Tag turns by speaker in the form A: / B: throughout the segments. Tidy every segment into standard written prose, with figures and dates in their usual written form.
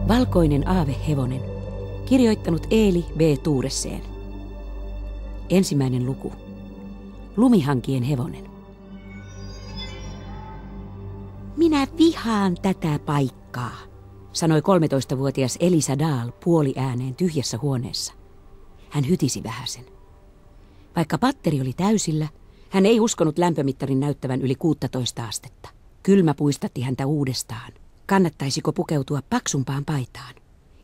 A: Valkoinen aavehevonen. Kirjoittanut Eeli B. Tuureseen. Ensimmäinen luku. Lumihankien hevonen. Minä vihaan tätä paikkaa, sanoi 13-vuotias Elisa Dahl puoliääneen tyhjässä huoneessa. Hän hytisi vähäsen. Vaikka patteri oli täysillä, hän ei uskonut lämpömittarin näyttävän yli 16 astetta. Kylmä puistatti häntä uudestaan. Kannattaisiko pukeutua paksumpaan paitaan?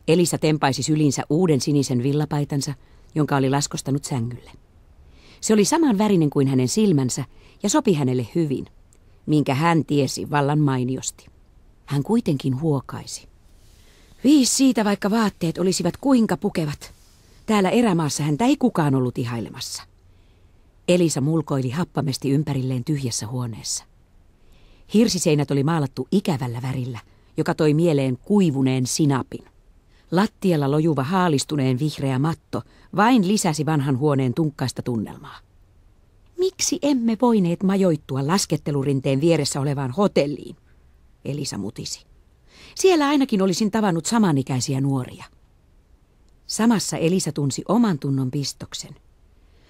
A: Elisa tempaisi syliinsä uuden sinisen villapaitansa, jonka oli laskostanut sängylle. Se oli saman värinen kuin hänen silmänsä ja sopi hänelle hyvin, minkä hän tiesi vallan mainiosti. Hän kuitenkin huokaisi. Viis siitä, vaikka vaatteet olisivat kuinka pukevat. Täällä erämaassa häntä ei kukaan ollut ihailemassa. Elisa mulkoili happamesti ympärilleen tyhjässä huoneessa. Hirsiseinät oli maalattu ikävällä värillä, joka toi mieleen kuivuneen sinapin. Lattialla lojuva haalistuneen vihreä matto vain lisäsi vanhan huoneen tunkkaista tunnelmaa. Miksi emme voineet majoittua laskettelurinteen vieressä olevaan hotelliin? Elisa mutisi. Siellä ainakin olisin tavannut samanikäisiä nuoria. Samassa Elisa tunsi oman tunnon pistoksen.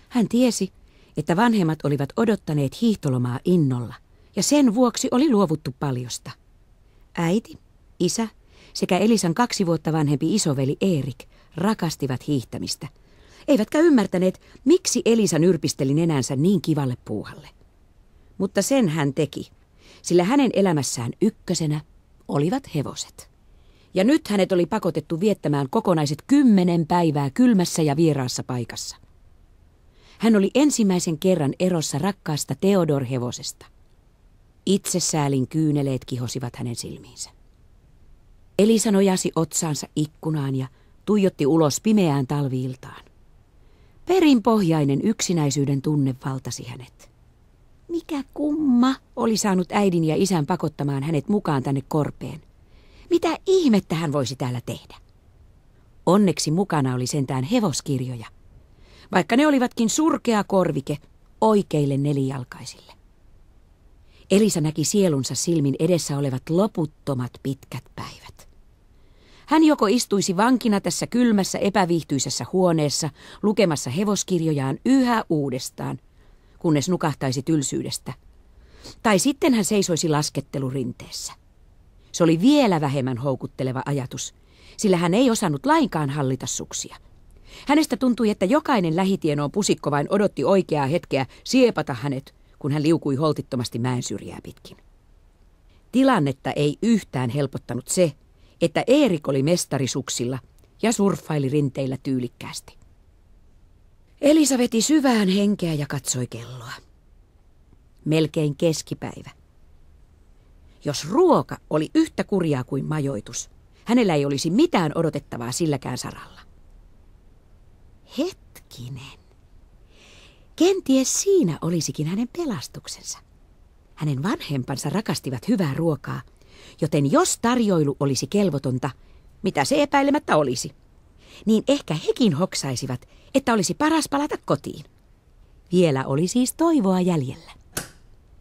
A: Hän tiesi, että vanhemmat olivat odottaneet hiihtolomaa innolla, ja sen vuoksi oli luovuttu paljosta. Äiti, isä sekä Elisan 2 vuotta vanhempi isoveli Erik rakastivat hiihtämistä, eivätkä ymmärtäneet, miksi Elisa nyrpisteli nenänsä niin kivalle puuhalle. Mutta sen hän teki, sillä hänen elämässään ykkösenä olivat hevoset. Ja nyt hänet oli pakotettu viettämään kokonaiset 10 päivää kylmässä ja vieraassa paikassa. Hän oli ensimmäisen kerran erossa rakkaasta Theodor-hevosesta. Itsesäälin kyyneleet kihosivat hänen silmiinsä. Elisa nojasi otsaansa ikkunaan ja tuijotti ulos pimeään talviiltaan. Perinpohjainen yksinäisyyden tunne valtasi hänet. Mikä kumma oli saanut äidin ja isän pakottamaan hänet mukaan tänne korpeen. Mitä ihmettä hän voisi täällä tehdä? Onneksi mukana oli sentään hevoskirjoja, vaikka ne olivatkin surkea korvike oikeille nelijalkaisille. Elisa näki sielunsa silmin edessä olevat loputtomat pitkät päivät. Hän joko istuisi vankina tässä kylmässä epäviihtyisessä huoneessa lukemassa hevoskirjojaan yhä uudestaan, kunnes nukahtaisi tylsyydestä, tai sitten hän seisoisi laskettelurinteessä. Se oli vielä vähemmän houkutteleva ajatus, sillä hän ei osannut lainkaan hallita suksia. Hänestä tuntui, että jokainen lähitienoon pusikko vain odotti oikeaa hetkeä siepata hänet, kun hän liukui holtittomasti mäen syrjää pitkin. Tilannetta ei yhtään helpottanut se, että Erik oli mestarisuksilla ja surffaili rinteillä tyylikkäästi. Elisa veti syvään henkeä ja katsoi kelloa. Melkein keskipäivä. Jos ruoka oli yhtä kurjaa kuin majoitus, hänellä ei olisi mitään odotettavaa silläkään saralla. Hetkinen. Kenties siinä olisikin hänen pelastuksensa. Hänen vanhempansa rakastivat hyvää ruokaa, joten jos tarjoilu olisi kelvotonta, mitä se epäilemättä olisi, niin ehkä hekin hoksaisivat, että olisi paras palata kotiin. Vielä oli siis toivoa jäljellä.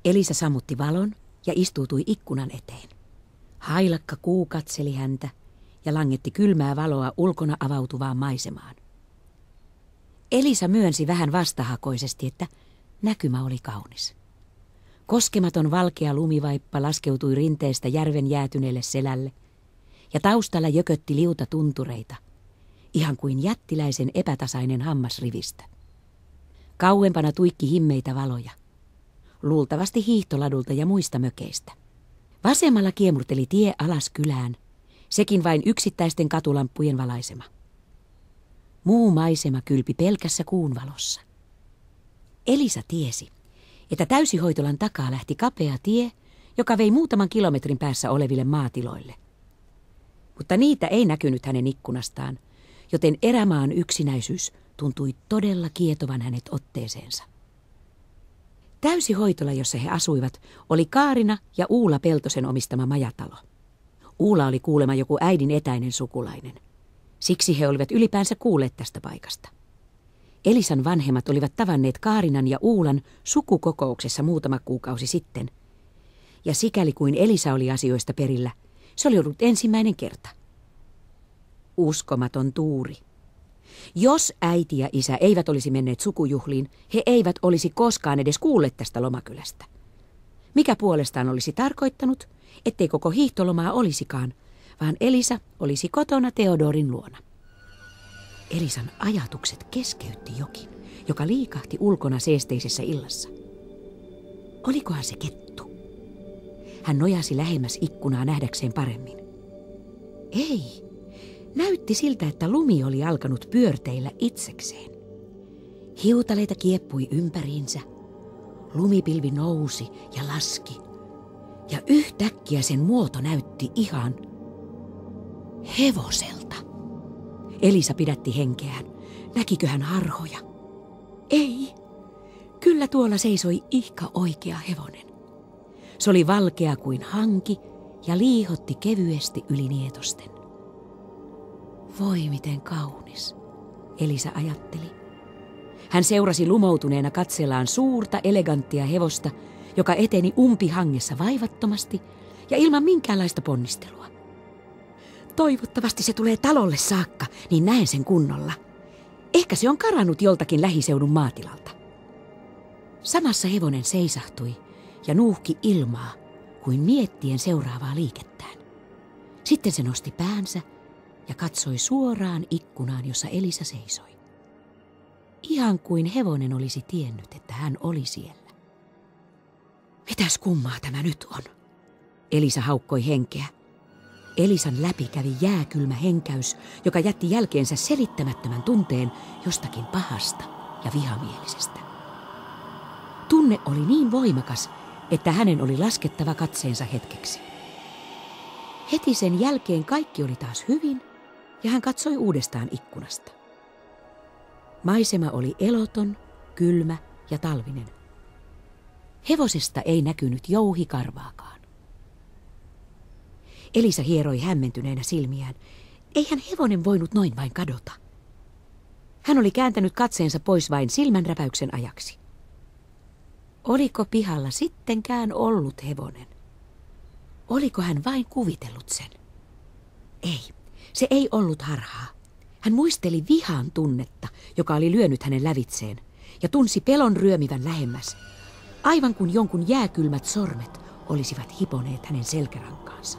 A: Elisa sammutti valon ja istuutui ikkunan eteen. Hailakka kuu katseli häntä ja langetti kylmää valoa ulkona avautuvaan maisemaan. Elisa myönsi vähän vastahakoisesti, että näkymä oli kaunis. Koskematon valkea lumivaippa laskeutui rinteestä järven jäätyneelle selälle, ja taustalla jökötti liuta tuntureita, ihan kuin jättiläisen epätasainen hammasrivistö. Kauempana tuikki himmeitä valoja, luultavasti hiihtoladulta ja muista mökeistä. Vasemmalla kiemurteli tie alas kylään, sekin vain yksittäisten katulamppujen valaisema. Muu maisema kylpi pelkässä kuun valossa. Elisa tiesi, että Täysihoitolan takaa lähti kapea tie, joka vei muutaman kilometrin päässä oleville maatiloille. Mutta niitä ei näkynyt hänen ikkunastaan, joten erämaan yksinäisyys tuntui todella kietovan hänet otteeseensa. Täysihoitola, jossa he asuivat, oli Kaarina ja Uula Peltosen omistama majatalo. Uula oli kuulemma joku äidin etäinen sukulainen. Siksi he olivat ylipäänsä kuulleet tästä paikasta. Elisan vanhemmat olivat tavanneet Kaarinan ja Uulan sukukokouksessa muutama kuukausi sitten. Ja sikäli kuin Elisa oli asioista perillä, se oli ollut ensimmäinen kerta. Uskomaton tuuri. Jos äiti ja isä eivät olisi menneet sukujuhliin, he eivät olisi koskaan edes kuulleet tästä lomakylästä. Mikä puolestaan olisi tarkoittanut, ettei koko hiihtolomaa olisikaan, vaan Elisa olisi kotona Theodorin luona. Elisan ajatukset keskeytti jokin, joka liikahti ulkona seesteisessä illassa. Olikohan se kettu? Hän nojasi lähemmäs ikkunaa nähdäkseen paremmin. Ei, näytti siltä, että lumi oli alkanut pyörteillä itsekseen. Hiutaleita kieppui ympäriinsä. Lumipilvi nousi ja laski. Ja yhtäkkiä sen muoto näytti ihan hevoselta. Elisa pidätti henkeään. Näkikö hän harhoja? Ei. Kyllä tuolla seisoi ihka oikea hevonen. Se oli valkea kuin hanki ja liihotti kevyesti yli nietosten. Voi miten kaunis, Elisa ajatteli. Hän seurasi lumoutuneena katsellaan suurta eleganttia hevosta, joka eteni umpihangessa vaivattomasti ja ilman minkäänlaista ponnistelua. Toivottavasti se tulee talolle saakka, niin näen sen kunnolla. Ehkä se on karannut joltakin lähiseudun maatilalta. Samassa hevonen seisahtui ja nuuhki ilmaa kuin miettien seuraavaa liikettään. Sitten se nosti päänsä ja katsoi suoraan ikkunaan, jossa Elisa seisoi. Ihan kuin hevonen olisi tiennyt, että hän oli siellä. Mitäs kummaa tämä nyt on? Elisa haukkoi henkeä. Elisan läpi kävi jääkylmä henkäys, joka jätti jälkeensä selittämättömän tunteen jostakin pahasta ja vihamielisestä. Tunne oli niin voimakas, että hänen oli laskettava katseensa hetkeksi. Heti sen jälkeen kaikki oli taas hyvin ja hän katsoi uudestaan ikkunasta. Maisema oli eloton, kylmä ja talvinen. Hevosesta ei näkynyt jouhikarvaakaan. Elisa hieroi hämmentyneenä silmiään. Eihän hevonen voinut noin vain kadota. Hän oli kääntänyt katseensa pois vain silmänräpäyksen ajaksi. Oliko pihalla sittenkään ollut hevonen? Oliko hän vain kuvitellut sen? Ei, se ei ollut harhaa. Hän muisteli vihan tunnetta, joka oli lyönyt hänen lävitseen, ja tunsi pelon ryömivän lähemmäs, aivan kuin jonkun jääkylmät sormet olisivat hiponeet hänen selkärankaansa.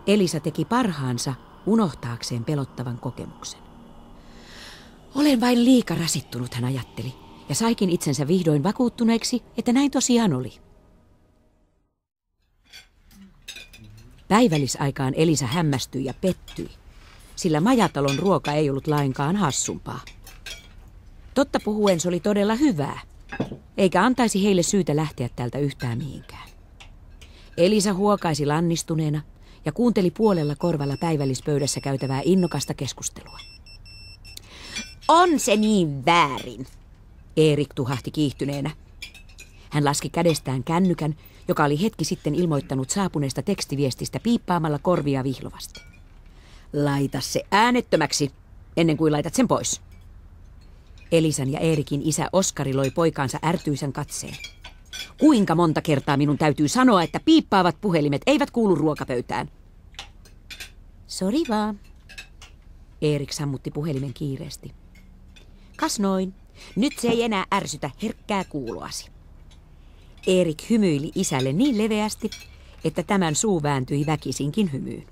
A: Elisa teki parhaansa unohtaakseen pelottavan kokemuksen. Olen vain liika rasittunut, hän ajatteli, ja saikin itsensä vihdoin vakuuttuneeksi, että näin tosiaan oli. Päivällisaikaan Elisa hämmästyi ja pettyi, sillä majatalon ruoka ei ollut lainkaan hassumpaa. Totta puhuen se oli todella hyvää, eikä antaisi heille syytä lähteä täältä yhtään mihinkään. Elisa huokaisi lannistuneena ja kuunteli puolella korvalla päivällispöydässä käytävää innokasta keskustelua. On se niin väärin, Erik tuhahti kiihtyneenä. Hän laski kädestään kännykän, joka oli hetki sitten ilmoittanut saapuneesta tekstiviestistä piippaamalla korvia vihlovasti. Laita se äänettömäksi, ennen kuin laitat sen pois. Elisan ja Erikin isä Oskari loi poikaansa ärtyisän katseen. Kuinka monta kertaa minun täytyy sanoa, että piippaavat puhelimet eivät kuulu ruokapöytään? Sori vaan. Erik sammutti puhelimen kiireesti. Kas noin. Nyt se ei enää ärsytä herkkää kuuloasi. Erik hymyili isälle niin leveästi, että tämän suu vääntyi väkisinkin hymyyn.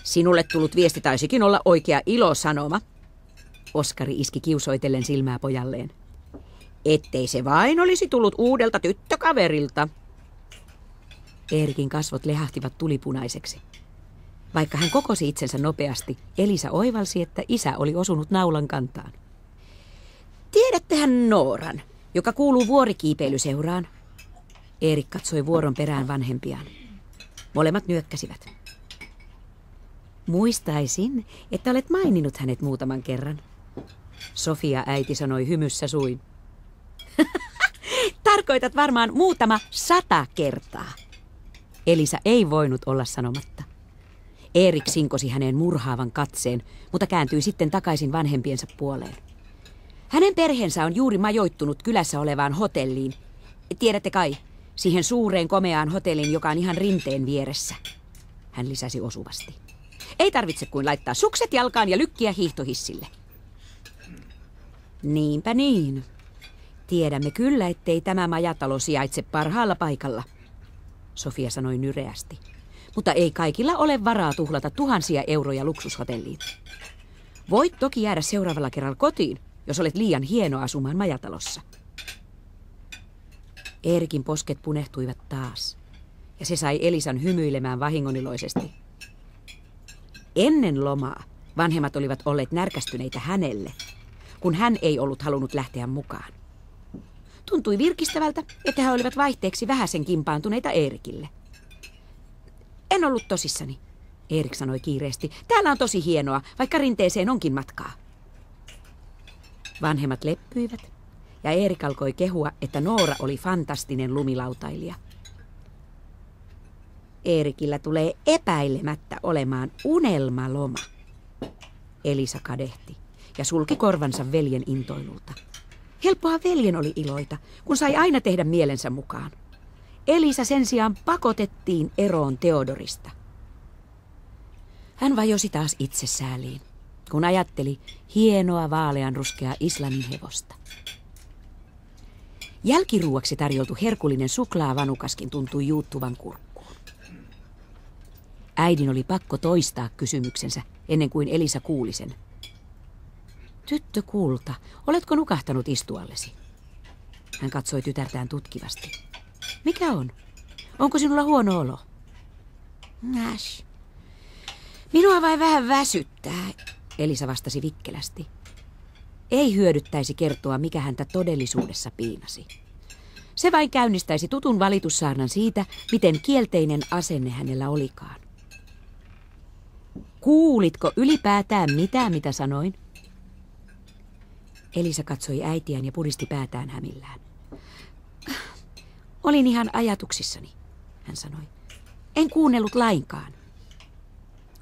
A: Sinulle tullut viesti taisikin olla oikea ilosanoma. Oskari iski kiusoitellen silmää pojalleen. Ettei se vain olisi tullut uudelta tyttökaverilta. Erikin kasvot lehahtivat tulipunaiseksi. Vaikka hän kokosi itsensä nopeasti, Elisa oivalsi, että isä oli osunut naulan kantaan. Tiedättehän Nooran, joka kuuluu vuorikiipeilyseuraan? Erik katsoi vuoron perään vanhempiaan. Molemmat nyökkäsivät. Muistaisin, että olet maininnut hänet muutaman kerran. Sofia äiti sanoi hymyssä suin. Tarkoitat varmaan muutama 100 kertaa. Elisa ei voinut olla sanomatta. Erik sinkosi hänen murhaavan katseen, mutta kääntyi sitten takaisin vanhempiensa puoleen. Hänen perheensä on juuri majoittunut kylässä olevaan hotelliin. Tiedätte kai, siihen suureen komeaan hotelliin, joka on ihan rinteen vieressä. Hän lisäsi osuvasti. Ei tarvitse kuin laittaa sukset jalkaan ja lykkiä hiihtohissille. Niinpä niin. Tiedämme kyllä, ettei tämä majatalo sijaitse parhaalla paikalla, Sofia sanoi nyreästi. Mutta ei kaikilla ole varaa tuhlata tuhansia euroja luksushotelliin. Voit toki jäädä seuraavalla kerralla kotiin, jos olet liian hieno asumaan majatalossa. Eerikin posket punehtuivat taas, ja se sai Elisan hymyilemään vahingoniloisesti. Ennen lomaa vanhemmat olivat olleet närkästyneitä hänelle, kun hän ei ollut halunnut lähteä mukaan. Tuntui virkistävältä, että he olivat vaihteeksi vähäsen kimpaantuneita Eerikille. En ollut tosissani, Eerik sanoi kiireesti. Täällä on tosi hienoa, vaikka rinteeseen onkin matkaa. Vanhemmat leppyivät, ja Eerik alkoi kehua, että Noora oli fantastinen lumilautailija. Eerikillä tulee epäilemättä olemaan unelmaloma, Elisa kadehti ja sulki korvansa veljen intoilulta. Helppoa veljen oli iloita, kun sai aina tehdä mielensä mukaan. Elisa sen sijaan pakotettiin eroon Theodorista. Hän vajosi taas itsesääliin, kun ajatteli hienoa vaaleanruskeaa Islannin hevosta. Jälkiruuaksi tarjoltu herkullinen suklaavanukaskin tuntui juuttuvan kurkkuun. Äidin oli pakko toistaa kysymyksensä ennen kuin Elisa kuuli sen. Tyttö kulta, oletko nukahtanut istuallesi? Hän katsoi tytärtään tutkivasti. Mikä on? Onko sinulla huono olo? Näsh. Minua vain vähän väsyttää, Elisa vastasi vikkelästi. Ei hyödyttäisi kertoa, mikä häntä todellisuudessa piinasi. Se vain käynnistäisi tutun valitussaarnan siitä, miten kielteinen asenne hänellä olikaan. Kuulitko ylipäätään mitään, mitä sanoin? Elisa katsoi äitiään ja puristi päätään hämillään. Olin ihan ajatuksissani, hän sanoi. En kuunnellut lainkaan.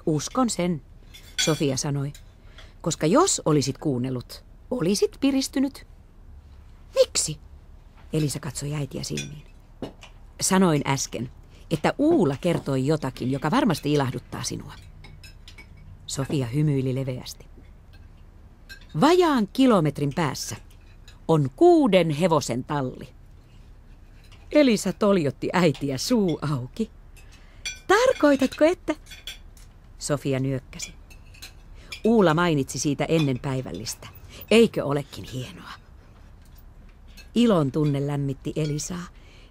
A: Uskon sen, Sofia sanoi, koska jos olisit kuunnellut, olisit piristynyt. Miksi? Elisa katsoi äitiä silmiin. Sanoin äsken, että Uula kertoi jotakin, joka varmasti ilahduttaa sinua. Sofia hymyili leveästi. Vajaan kilometrin päässä on 6 hevosen talli. Elisa toljotti äitiä suu auki. Tarkoitatko, että... Sofia nyökkäsi. Uula mainitsi siitä ennen päivällistä. Eikö olekin hienoa? Ilon tunne lämmitti Elisaa.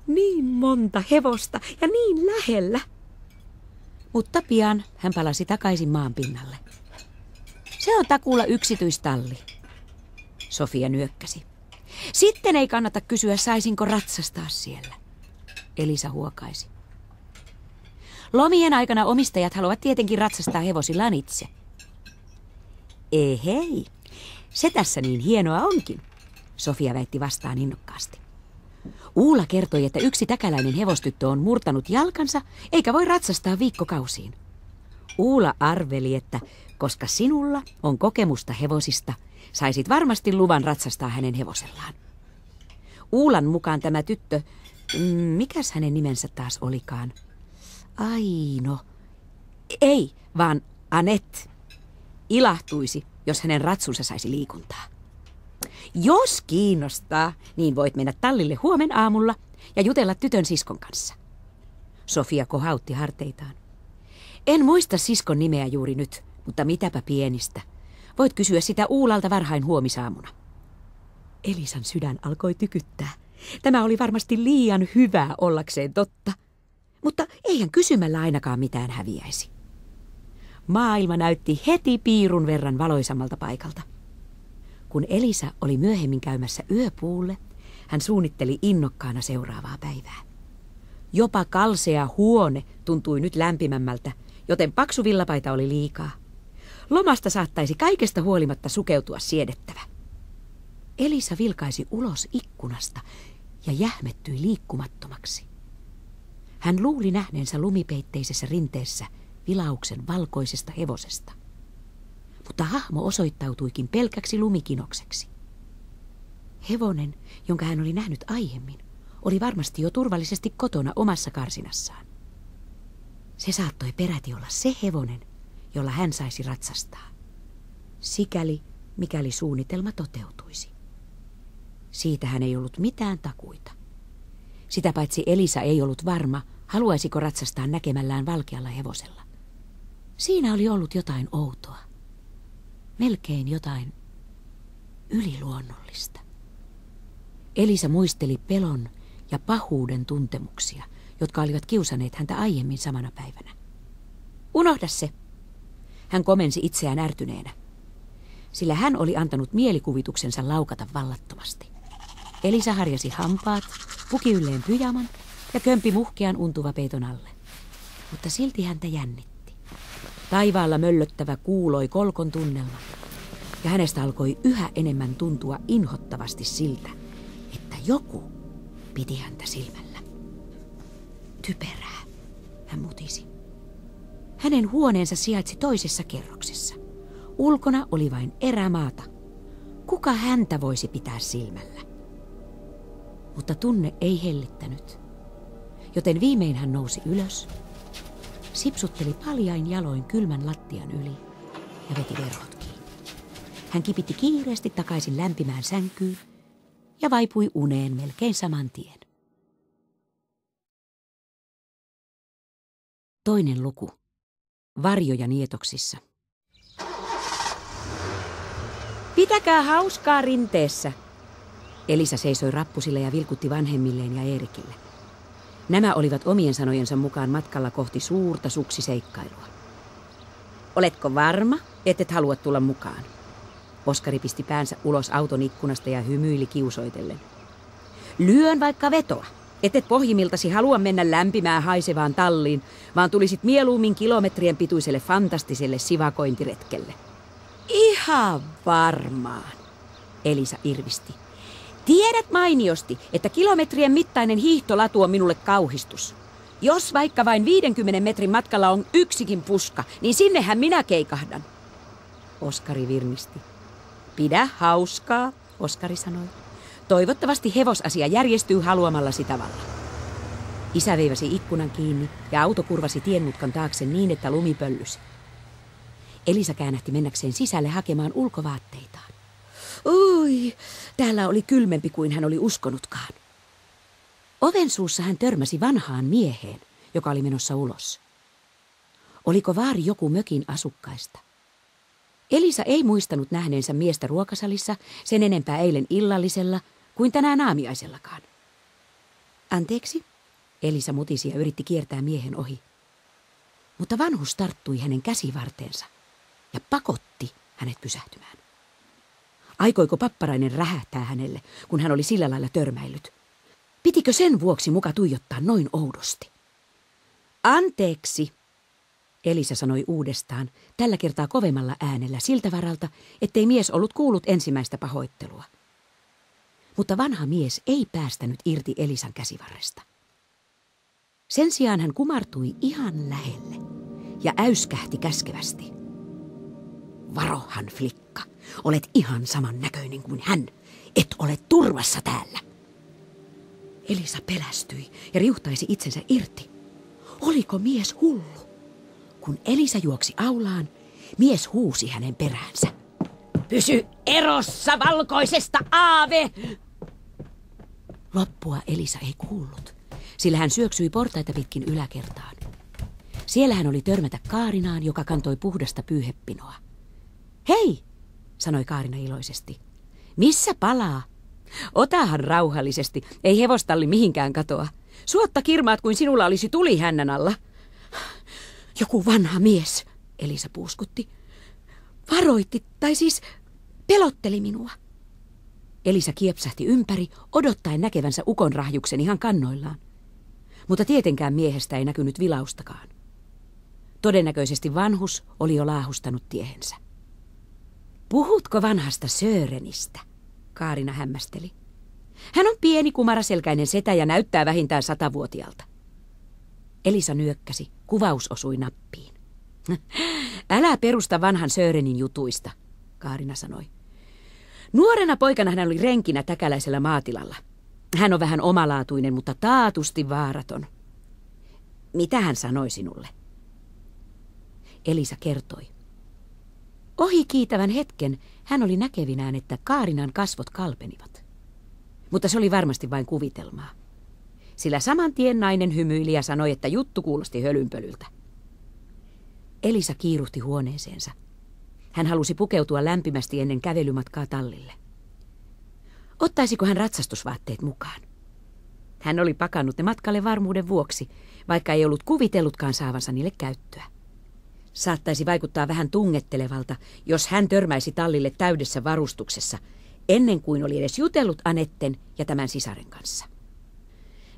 A: Niin monta hevosta ja niin lähellä. Mutta pian hän palasi takaisin maan pinnalle. Se on takuulla yksityistalli, Sofia nyökkäsi. Sitten ei kannata kysyä, saisinko ratsastaa siellä. Elisa huokaisi. Lomien aikana omistajat haluavat tietenkin ratsastaa hevosillaan itse. Hei, se tässä niin hienoa onkin, Sofia väitti vastaan innokkaasti. Uula kertoi, että yksi täkäläinen hevostyttö on murtanut jalkansa, eikä voi ratsastaa viikkokausiin. Uula arveli, että koska sinulla on kokemusta hevosista, saisit varmasti luvan ratsastaa hänen hevosellaan. Uulan mukaan tämä tyttö, mikäs hänen nimensä taas olikaan? Aino. Ei, vaan Annette. Ilahtuisi, jos hänen ratsunsa saisi liikuntaa. Jos kiinnostaa, niin voit mennä tallille huomen aamulla ja jutella tytön siskon kanssa. Sofia kohautti harteitaan. En muista siskon nimeä juuri nyt, mutta mitäpä pienistä. Voit kysyä sitä Uulalta varhain huomisaamuna. Elisan sydän alkoi tykyttää. Tämä oli varmasti liian hyvää ollakseen totta. Mutta eihän kysymällä ainakaan mitään häviäisi. Maailma näytti heti piirun verran valoisammalta paikalta. Kun Elisa oli myöhemmin käymässä yöpuulle, hän suunnitteli innokkaana seuraavaa päivää. Jopa kalsea huone tuntui nyt lämpimämmältä, joten paksu villapaita oli liikaa. Lomasta saattaisi kaikesta huolimatta sukeutua siedettävä. Elisa vilkaisi ulos ikkunasta ja jähmettyi liikkumattomaksi. Hän luuli nähneensä lumipeitteisessä rinteessä vilauksen valkoisesta hevosesta. Mutta hahmo osoittautuikin pelkäksi lumikinokseksi. Hevonen, jonka hän oli nähnyt aiemmin, oli varmasti jo turvallisesti kotona omassa karsinassaan. Se saattoi peräti olla se hevonen, jolla hän saisi ratsastaa. Sikäli, mikäli suunnitelma toteutuisi. Siitä hän ei ollut mitään takuita. Sitä paitsi Elisa ei ollut varma, haluaisiko ratsastaa näkemällään valkealla hevosella. Siinä oli ollut jotain outoa. Melkein jotain yliluonnollista. Elisa muisteli pelon ja pahuuden tuntemuksia, jotka olivat kiusanneet häntä aiemmin samana päivänä. Unohda se, hän komensi itseään ärtyneenä, sillä hän oli antanut mielikuvituksensa laukata vallattomasti. Elisa harjasi hampaat, puki ylleen pyjaman ja kömpi muhkean untuvapeiton alle. Mutta silti häntä jännitti. Taivaalla möllöttävä kuuloi kolkon tunnelma, ja hänestä alkoi yhä enemmän tuntua inhottavasti siltä, että joku piti häntä silmällä. Typerää, hän mutisi. Hänen huoneensa sijaitsi toisessa kerroksessa. Ulkona oli vain erämaata. Kuka häntä voisi pitää silmällä? Mutta tunne ei hellittänyt, joten viimein hän nousi ylös, sipsutteli paljain jaloin kylmän lattian yli ja veti verhot kiinni. Hän kipitti kiireesti takaisin lämpimään sänkyyn ja vaipui uneen melkein saman tien. Toinen luku. Varjoja nietoksissa. Pitäkää hauskaa rinteessä. Elisa seisoi rappusilla ja vilkutti vanhemmilleen ja Eerikille. Nämä olivat omien sanojensa mukaan matkalla kohti suurta suksiseikkailua. Oletko varma, ettet halua tulla mukaan? Oskari pisti päänsä ulos auton ikkunasta ja hymyili kiusoitellen. Lyön vaikka vetoa, ettet pohjimmiltasi halua mennä lämpimään haisevaan talliin, vaan tulisit mieluummin kilometrien pituiselle fantastiselle sivakointiretkelle. Ihan varmaan, Elisa irvisti. Tiedät mainiosti, että kilometrien mittainen hiihtolatu on minulle kauhistus. Jos vaikka vain 50 metrin matkalla on yksikin puska, niin sinnehän minä keikahdan. Oskari virnisti. Pidä hauskaa, Oskari sanoi. Toivottavasti hevosasia järjestyy haluamallasi tavalla. Isä veiväsi ikkunan kiinni ja auto kurvasi tienmutkan taakse niin, että lumi pöllysi. Elisa käännähti mennäkseen sisälle hakemaan ulkovaatteitaan. Ui, täällä oli kylmempi kuin hän oli uskonutkaan. Oven suussa hän törmäsi vanhaan mieheen, joka oli menossa ulos. Oliko vaari joku mökin asukkaista? Elisa ei muistanut nähneensä miestä ruokasalissa sen enempää eilen illallisella kuin tänään aamiaisellakaan. Anteeksi, Elisa mutisi ja yritti kiertää miehen ohi. Mutta vanhus tarttui hänen käsivarteensa ja pakotti hänet pysähtymään. Aikoiko papparainen rähähtää hänelle, kun hän oli sillä lailla törmäillyt? Pitikö sen vuoksi muka tuijottaa noin oudosti? Anteeksi, Elisa sanoi uudestaan, tällä kertaa kovemmalla äänellä siltä varalta, ettei mies ollut kuullut ensimmäistä pahoittelua. Mutta vanha mies ei päästänyt irti Elisan käsivarresta. Sen sijaan hän kumartui ihan lähelle ja äyskähti käskevästi. Varohan, flikka, olet ihan saman näköinen kuin hän. Et ole turvassa täällä. Elisa pelästyi ja riuhtaisi itsensä irti. Oliko mies hullu? Kun Elisa juoksi aulaan, mies huusi hänen peräänsä. Pysy erossa valkoisesta, aave! Loppua Elisa ei kuullut, sillä hän syöksyi portaita pitkin yläkertaan. Siellä hän oli törmätä Kaarinaan, joka kantoi puhdasta pyyhepinoa. Hei, sanoi Kaarina iloisesti. Missä palaa? Otahan rauhallisesti, ei hevostalli mihinkään katoa. Suotta kirmaat kuin sinulla olisi tuli hännän alla. Joku vanha mies, Elisa puuskutti. Varoitti, tai siis pelotteli minua. Elisa kiepsähti ympäri, odottaen näkevänsä ukonrahjuksen ihan kannoillaan. Mutta tietenkään miehestä ei näkynyt vilaustakaan. Todennäköisesti vanhus oli jo laahustanut tiehensä. Puhutko vanhasta Sörenistä? Kaarina hämmästeli. Hän on pieni kumaraselkäinen setä ja näyttää vähintään 100-vuotiaalta. Elisa nyökkäsi, kuvaus osui nappiin. Älä perusta vanhan Sörenin jutuista, Kaarina sanoi. Nuorena poikana hän oli renkinä täkäläisellä maatilalla. Hän on vähän omalaatuinen, mutta taatusti vaaraton. Mitä hän sanoi sinulle? Elisa kertoi. Ohi kiitävän hetken hän oli näkevinään, että Kaarinan kasvot kalpenivat. Mutta se oli varmasti vain kuvitelmaa. Sillä saman tien nainen hymyili ja sanoi, että juttu kuulosti hölynpölyltä. Elisa kiiruhti huoneeseensa. Hän halusi pukeutua lämpimästi ennen kävelymatkaa tallille. Ottaisiko hän ratsastusvaatteet mukaan? Hän oli pakannut ne matkalle varmuuden vuoksi, vaikka ei ollut kuvitellutkaan saavansa niille käyttöä. Saattaisi vaikuttaa vähän tungettelevalta, jos hän törmäisi tallille täydessä varustuksessa, ennen kuin oli edes jutellut Anetten ja tämän sisaren kanssa.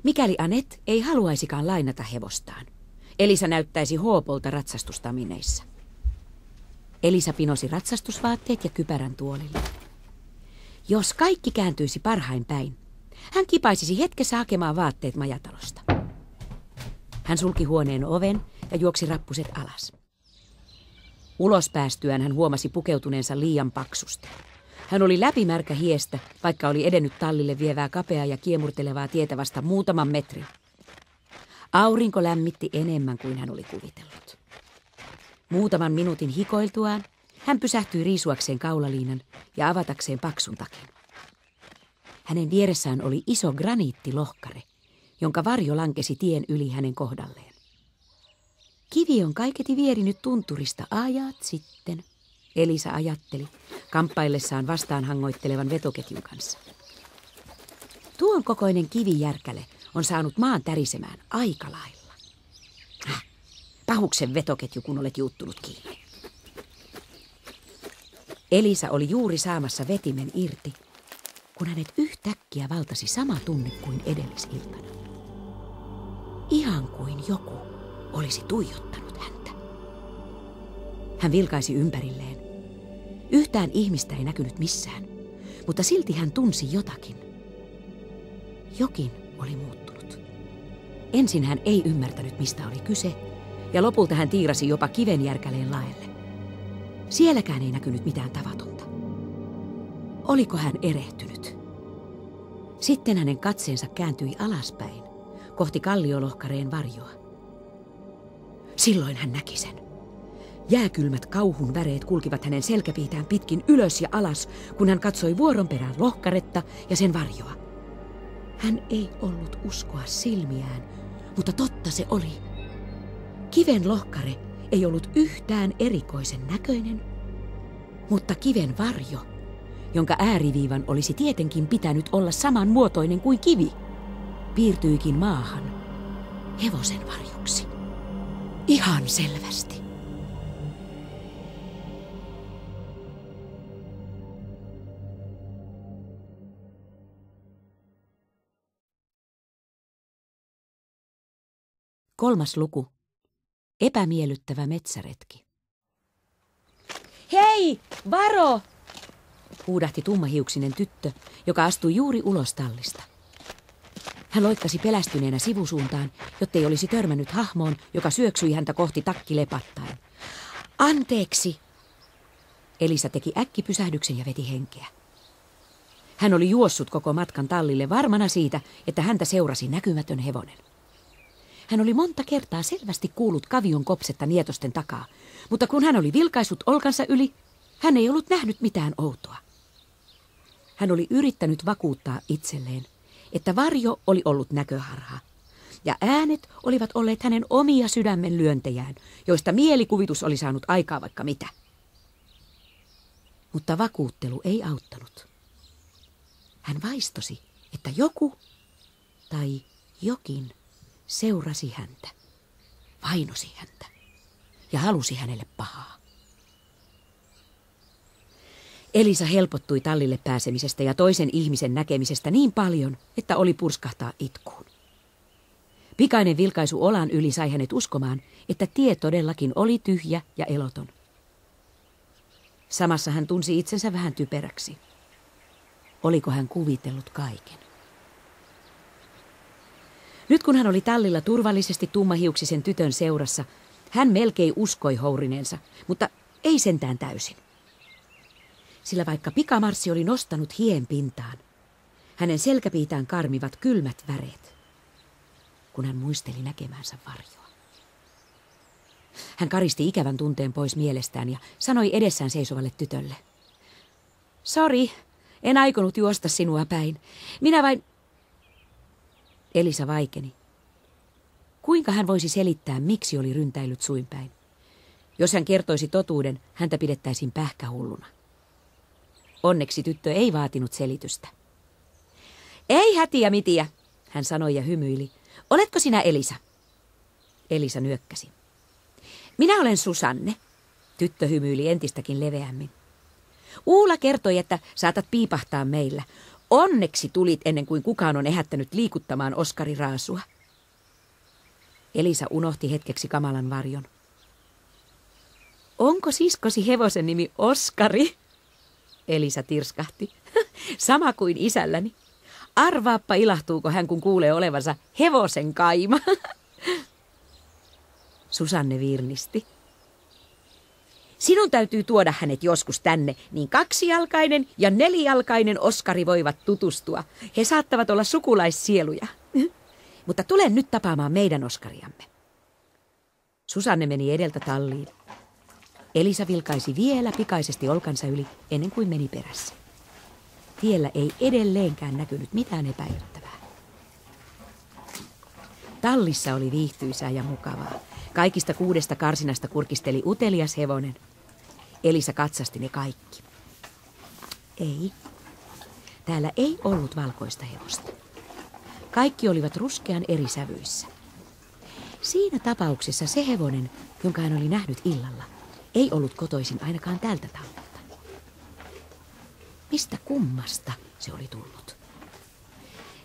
A: Mikäli Anette ei haluaisikaan lainata hevostaan, Elisa näyttäisi hoopolta ratsastustamineissa. Elisa pinosi ratsastusvaatteet ja kypärän tuolille. Jos kaikki kääntyisi parhain päin, hän kipaisisi hetkessä hakemaan vaatteet majatalosta. Hän sulki huoneen oven ja juoksi rappuset alas. Ulos päästyään hän huomasi pukeutuneensa liian paksusti. Hän oli läpimärkä hiestä, vaikka oli edennyt tallille vievää kapeaa ja kiemurtelevaa tietä vasta muutaman metrin. Aurinko lämmitti enemmän kuin hän oli kuvitellut. Muutaman minuutin hikoiltuaan hän pysähtyi riisuakseen kaulaliinan ja avatakseen paksun takin. Hänen vieressään oli iso graniittilohkare, jonka varjo lankesi tien yli hänen kohdalleen. Kivi on kaiketi vierinyt tunturista ajat sitten, Elisa ajatteli, kamppaillessaan vastaanhangoittelevan vetoketjun kanssa. Tuon kokoinen kivijärkäle on saanut maan tärisemään aika lailla. Pahuksen vetoketju, kun olet juuttunut kiinni. Elisa oli juuri saamassa vetimen irti, kun hänet yhtäkkiä valtasi sama tunne kuin edellisiltana. Ihan kuin joku olisi tuijottanut häntä. Hän vilkaisi ympärilleen. Yhtään ihmistä ei näkynyt missään, mutta silti hän tunsi jotakin. Jokin oli muuttunut. Ensin hän ei ymmärtänyt, mistä oli kyse, ja lopulta hän tiirasi jopa kivenjärkäleen laelle. Sielläkään ei näkynyt mitään tavatonta. Oliko hän erehtynyt? Sitten hänen katseensa kääntyi alaspäin, kohti kalliolohkareen varjoa. Silloin hän näki sen. Jääkylmät kauhun väreet kulkivat hänen selkäpiitään pitkin ylös ja alas, kun hän katsoi vuoron perään lohkaretta ja sen varjoa. Hän ei ollut uskoa silmiään, mutta totta se oli. Kiven lohkare ei ollut yhtään erikoisen näköinen, mutta kiven varjo, jonka ääriviivan olisi tietenkin pitänyt olla samanmuotoinen kuin kivi, piirtyikin maahan hevosen varjoksi. Ihan selvästi. Kolmas luku. Epämiellyttävä metsäretki. Hei, varo! Huudahti tummahiuksinen tyttö, joka astui juuri ulos tallista. Hän loikkasi pelästyneenä sivusuuntaan, jottei olisi törmännyt hahmoon, joka syöksyi häntä kohti takkilepattaen. Anteeksi! Elisa teki äkkipysähdyksen ja veti henkeä. Hän oli juossut koko matkan tallille varmana siitä, että häntä seurasi näkymätön hevonen. Hän oli monta kertaa selvästi kuullut kavion kopsetta nietosten takaa, mutta kun hän oli vilkaissut olkansa yli, hän ei ollut nähnyt mitään outoa. Hän oli yrittänyt vakuuttaa itselleen, että varjo oli ollut näköharha, ja äänet olivat olleet hänen omia sydämen lyöntejään, joista mielikuvitus oli saanut aikaa vaikka mitä. Mutta vakuuttelu ei auttanut. Hän vaistosi, että joku tai jokin seurasi häntä, vainosi häntä ja halusi hänelle pahaa. Elisa helpottui tallille pääsemisestä ja toisen ihmisen näkemisestä niin paljon, että oli purskahtaa itkuun. Pikainen vilkaisu olan yli sai hänet uskomaan, että tie todellakin oli tyhjä ja eloton. Samassa hän tunsi itsensä vähän typeräksi. Oliko hän kuvitellut kaiken? Nyt kun hän oli tallilla turvallisesti tummahiuksisen tytön seurassa, hän melkein uskoi hourineensa, mutta ei sentään täysin. Sillä vaikka pikamarssi oli nostanut hien pintaan, hänen selkäpiitään karmivat kylmät väreet, kun hän muisteli näkemänsä varjoa. Hän karisti ikävän tunteen pois mielestään ja sanoi edessään seisovalle tytölle. Sori, en aikonut juosta sinua päin. Minä vain... Elisa vaikeni. Kuinka hän voisi selittää, miksi oli ryntäillyt suinpäin? Jos hän kertoisi totuuden, häntä pidettäisiin pähkähulluna. Onneksi tyttö ei vaatinut selitystä. Ei hätiä mitiä, hän sanoi ja hymyili. Oletko sinä Elisa? Elisa nyökkäsi. Minä olen Susanne. Tyttö hymyili entistäkin leveämmin. Uula kertoi, että saatat piipahtaa meillä. Onneksi tulit ennen kuin kukaan on ehättänyt liikuttamaan Oskari raasua. Elisa unohti hetkeksi kamalan varjon. Onko siskosi hevosen nimi Oskari? Elisa tirskahti. Sama kuin isälläni. Arvaappa ilahtuuko hän, kun kuulee olevansa hevosen kaima. Susanne virnisti. Sinun täytyy tuoda hänet joskus tänne, niin 2-jalkainen ja 4-jalkainen Oskari voivat tutustua. He saattavat olla sukulaiссieluja. Mutta tule nyt tapaamaan meidän Oskariamme. Susanne meni edeltä talliin. Elisa vilkaisi vielä pikaisesti olkansa yli ennen kuin meni perässä. Tiellä ei edelleenkään näkynyt mitään epäilyttävää. Tallissa oli viihtyisää ja mukavaa. Kaikista 6 karsinasta kurkisteli utelias hevonen. Elisa katsasti ne kaikki. Ei. Täällä ei ollut valkoista hevosta. Kaikki olivat ruskean eri sävyissä. Siinä tapauksessa se hevonen, jonka hän oli nähnyt illalla, ei ollut kotoisin ainakaan tältä tallilta. Mistä kummasta se oli tullut?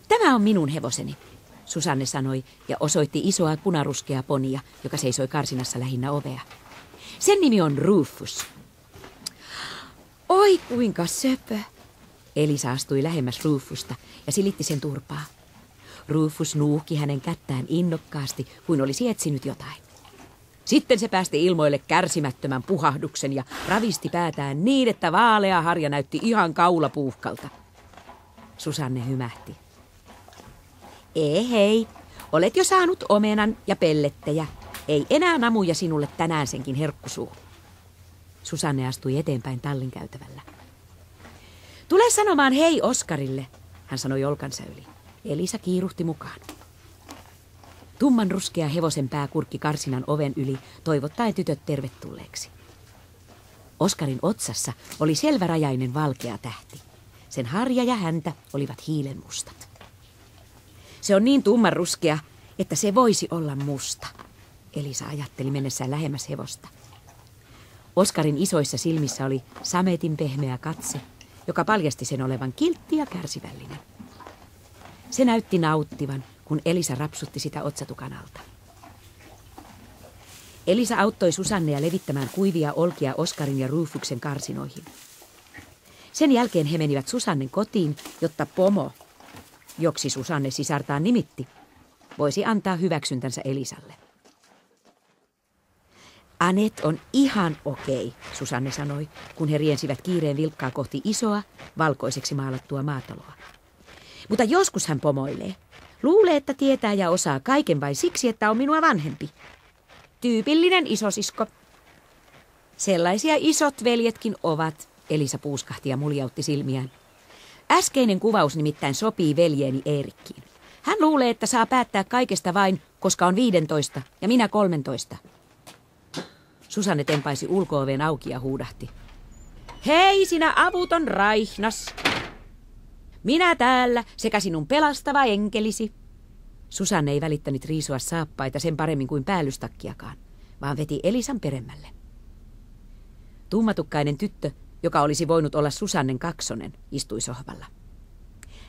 A: Tämä on minun hevoseni, Susanne sanoi ja osoitti isoa punaruskeaa ponia, joka seisoi karsinassa lähinnä ovea. Sen nimi on Rufus. Oi kuinka söpö! Elisa astui lähemmäs Rufusta ja silitti sen turpaa. Rufus nuuhki hänen kättään innokkaasti, kuin olisi etsinyt jotain. Sitten se päästi ilmoille kärsimättömän puhahduksen ja ravisti päätään niin, että vaalea harja näytti ihan kaulapuuhkalta. Susanne hymähti. Hei, olet jo saanut omenan ja pellettejä. Ei enää namuja sinulle tänään senkin herkkusuu. Susanne astui eteenpäin tallin käytävällä. Tule sanomaan hei Oskarille, hän sanoi olkansa yli. Elisa kiiruhti mukaan. Tumman ruskea hevosen pää kurkki karsinan oven yli, toivottaen tytöt tervetulleeksi. Oskarin otsassa oli selvärajainen valkea tähti. Sen harja ja häntä olivat hiilenmustat. Se on niin tumman ruskea, että se voisi olla musta, Elisa ajatteli mennessään lähemmäs hevosta. Oskarin isoissa silmissä oli sametin pehmeä katse, joka paljasti sen olevan kiltti ja kärsivällinen. Se näytti nauttivan, kun Elisa rapsutti sitä otsatukan alta. Elisa auttoi Susannea levittämään kuivia olkia Oskarin ja Rufuksen karsinoihin. Sen jälkeen he menivät Susannen kotiin, jotta pomo, joksi Susanne sisartaan nimitti, voisi antaa hyväksyntänsä Elisalle. Anet on ihan okei, Susanne sanoi, kun he riensivät kiireen vilkkaa kohti isoa, valkoiseksi maalattua maataloa. Mutta joskus hän pomoilee. Luulee, että tietää ja osaa kaiken vain siksi, että on minua vanhempi. Tyypillinen isosisko. Sellaisia isot veljetkin ovat, Elisa puuskahti ja muljautti silmiään. Äskeinen kuvaus nimittäin sopii veljeeni Eerikkiin. Hän luulee, että saa päättää kaikesta vain, koska on 15 ja minä 13. Susanne tempaisi ulko-oven auki ja huudahti. Hei sinä avuton raihnas! Minä täällä sekä sinun pelastava enkelisi. Susanne ei välittänyt riisua saappaita sen paremmin kuin päällystakkiakaan, vaan veti Elisan peremmälle. Tummatukkainen tyttö, joka olisi voinut olla Susannen kaksonen, istui sohvalla.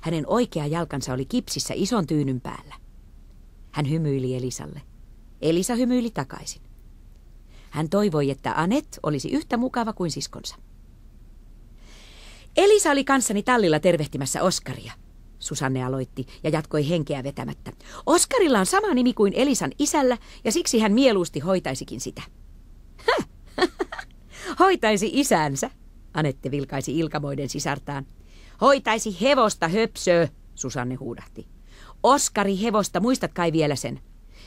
A: Hänen oikea jalkansa oli kipsissä ison tyynyn päällä. Hän hymyili Elisalle. Elisa hymyili takaisin. Hän toivoi, että Anet olisi yhtä mukava kuin siskonsa. Elisa oli kanssani tallilla tervehtimässä Oskaria, Susanne aloitti ja jatkoi henkeä vetämättä. Oskarilla on sama nimi kuin Elisan isällä ja siksi hän mieluusti hoitaisikin sitä. Hoitaisi isänsä, Anette vilkaisi ilkamoiden sisartaan. Hoitaisi hevosta höpsöö, Susanne huudahti. Oskari hevosta, muistat kai vielä sen.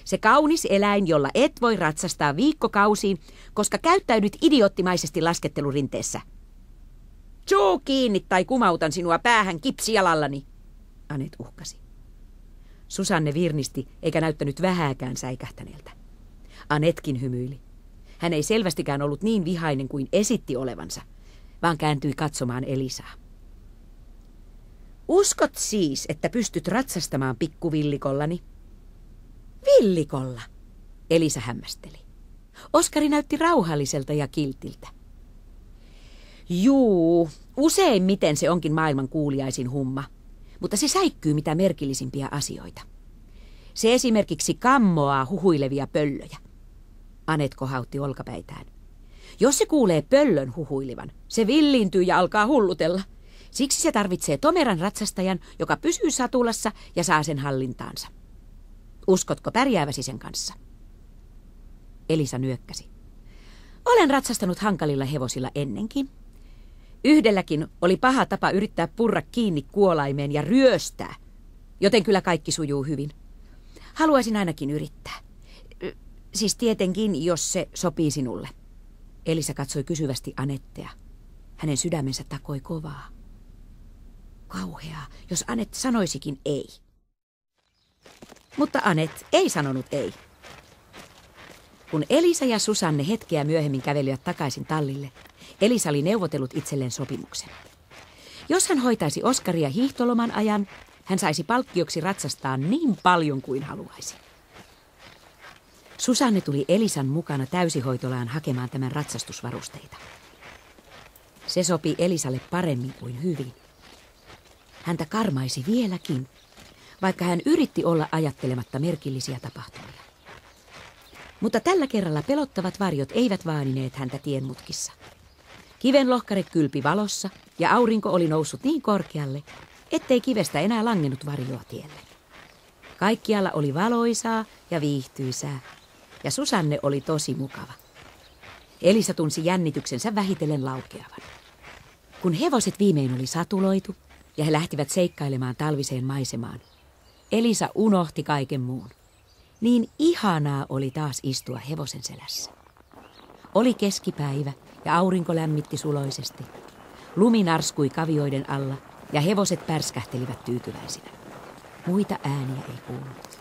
A: Se kaunis eläin, jolla et voi ratsastaa viikkokausiin, koska käyttäydyt idioottimaisesti laskettelurinteessä. Suu kiinni tai kumautan sinua päähän kipsijalallani, Anet uhkasi. Susanne virnisti eikä näyttänyt vähääkään säikähtäneeltä. Anetkin hymyili. Hän ei selvästikään ollut niin vihainen kuin esitti olevansa, vaan kääntyi katsomaan Elisaa. Uskot siis, että pystyt ratsastamaan pikkuvillikollani? Villikolla, Elisa hämmästeli. Oskari näytti rauhalliselta ja kiltiltä. Juu, useimmiten se onkin maailman kuuliaisin humma, mutta se säikkyy mitä merkillisimpiä asioita. Se esimerkiksi kammoaa huhuilevia pöllöjä. Anet kohautti olkapäitään. Jos se kuulee pöllön huhuilivan, se villiintyy ja alkaa hullutella. Siksi se tarvitsee tomeran ratsastajan, joka pysyy satulassa ja saa sen hallintaansa. Uskotko pärjääväsi sen kanssa? Elisa nyökkäsi. Olen ratsastanut hankalilla hevosilla ennenkin. Yhdelläkin oli paha tapa yrittää purra kiinni kuolaimeen ja ryöstää, joten kyllä kaikki sujuu hyvin. Haluaisin ainakin yrittää. Siis tietenkin, jos se sopii sinulle. Elisa katsoi kysyvästi Anettea. Hänen sydämensä takoi kovaa. Kauheaa, jos Anet sanoisikin ei. Mutta Anet ei sanonut ei. Kun Elisa ja Susanne hetkeä myöhemmin kävelivät takaisin tallille, Elisa oli neuvotellut itselleen sopimuksen. Jos hän hoitaisi Oskaria hiihtoloman ajan, hän saisi palkkioksi ratsastaa niin paljon kuin haluaisi. Susanne tuli Elisan mukana täysihoitolaan hakemaan tämän ratsastusvarusteita. Se sopi Elisalle paremmin kuin hyvin. Häntä karmaisi vieläkin, vaikka hän yritti olla ajattelematta merkillisiä tapahtumia. Mutta tällä kerralla pelottavat varjot eivät vaanineet häntä tienmutkissa. Kivenlohkare kylpi valossa ja aurinko oli noussut niin korkealle, ettei kivestä enää langennut varjoa tielle. Kaikkialla oli valoisaa ja viihtyisää, ja Susanne oli tosi mukava. Elisa tunsi jännityksensä vähitellen laukeavan. Kun hevoset viimein oli satuloitu ja he lähtivät seikkailemaan talviseen maisemaan, Elisa unohti kaiken muun. Niin ihanaa oli taas istua hevosen selässä. Oli keskipäivä ja aurinko lämmitti suloisesti. Lumi narskui kavioiden alla ja hevoset pärskähtelivät tyytyväisinä. Muita ääniä ei kuulunut.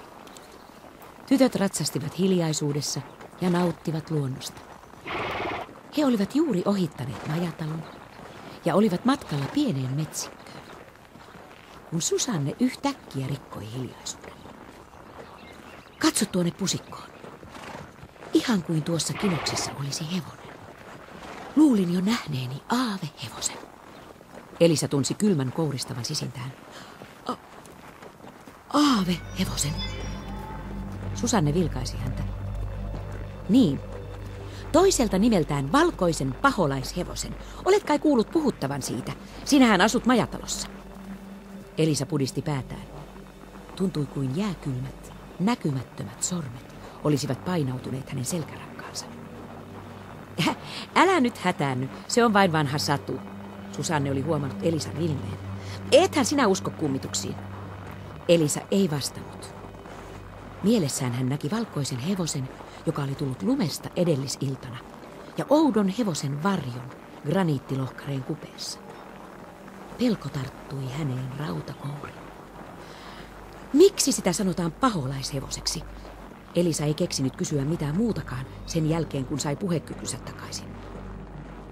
A: Tytöt ratsastivat hiljaisuudessa ja nauttivat luonnosta. He olivat juuri ohittaneet majatalon ja olivat matkalla pieneen metsikköön, kun Susanne yhtäkkiä rikkoi hiljaisuuden. Katso tuonne pusikkoon. Ihan kuin tuossa kinoksessa olisi hevonen. Luulin jo nähneeni aavehevosen. Elisa tunsi kylmän kouristavan sisintään. Aavehevosen. Susanne vilkaisi häntä. Niin, toiselta nimeltään valkoisen paholaishevosen. Olet kai kuullut puhuttavan siitä. Sinähän asut majatalossa. Elisa pudisti päätään. Tuntui kuin jääkylmät, näkymättömät sormet olisivat painautuneet hänen selkärankaansa. Älä nyt hätäänny, se on vain vanha satu. Susanne oli huomannut Elisan ilmeen. Ethän sinä usko kummituksiin. Elisa ei vastannut. Mielessään hän näki valkoisen hevosen, joka oli tullut lumesta edellisiltana, ja oudon hevosen varjon graniittilohkareen kupeessa. Pelko tarttui häneen rautakouriin. Miksi sitä sanotaan paholaishevoseksi? Elisa ei keksinyt kysyä mitään muutakaan sen jälkeen, kun sai puhekykynsä takaisin.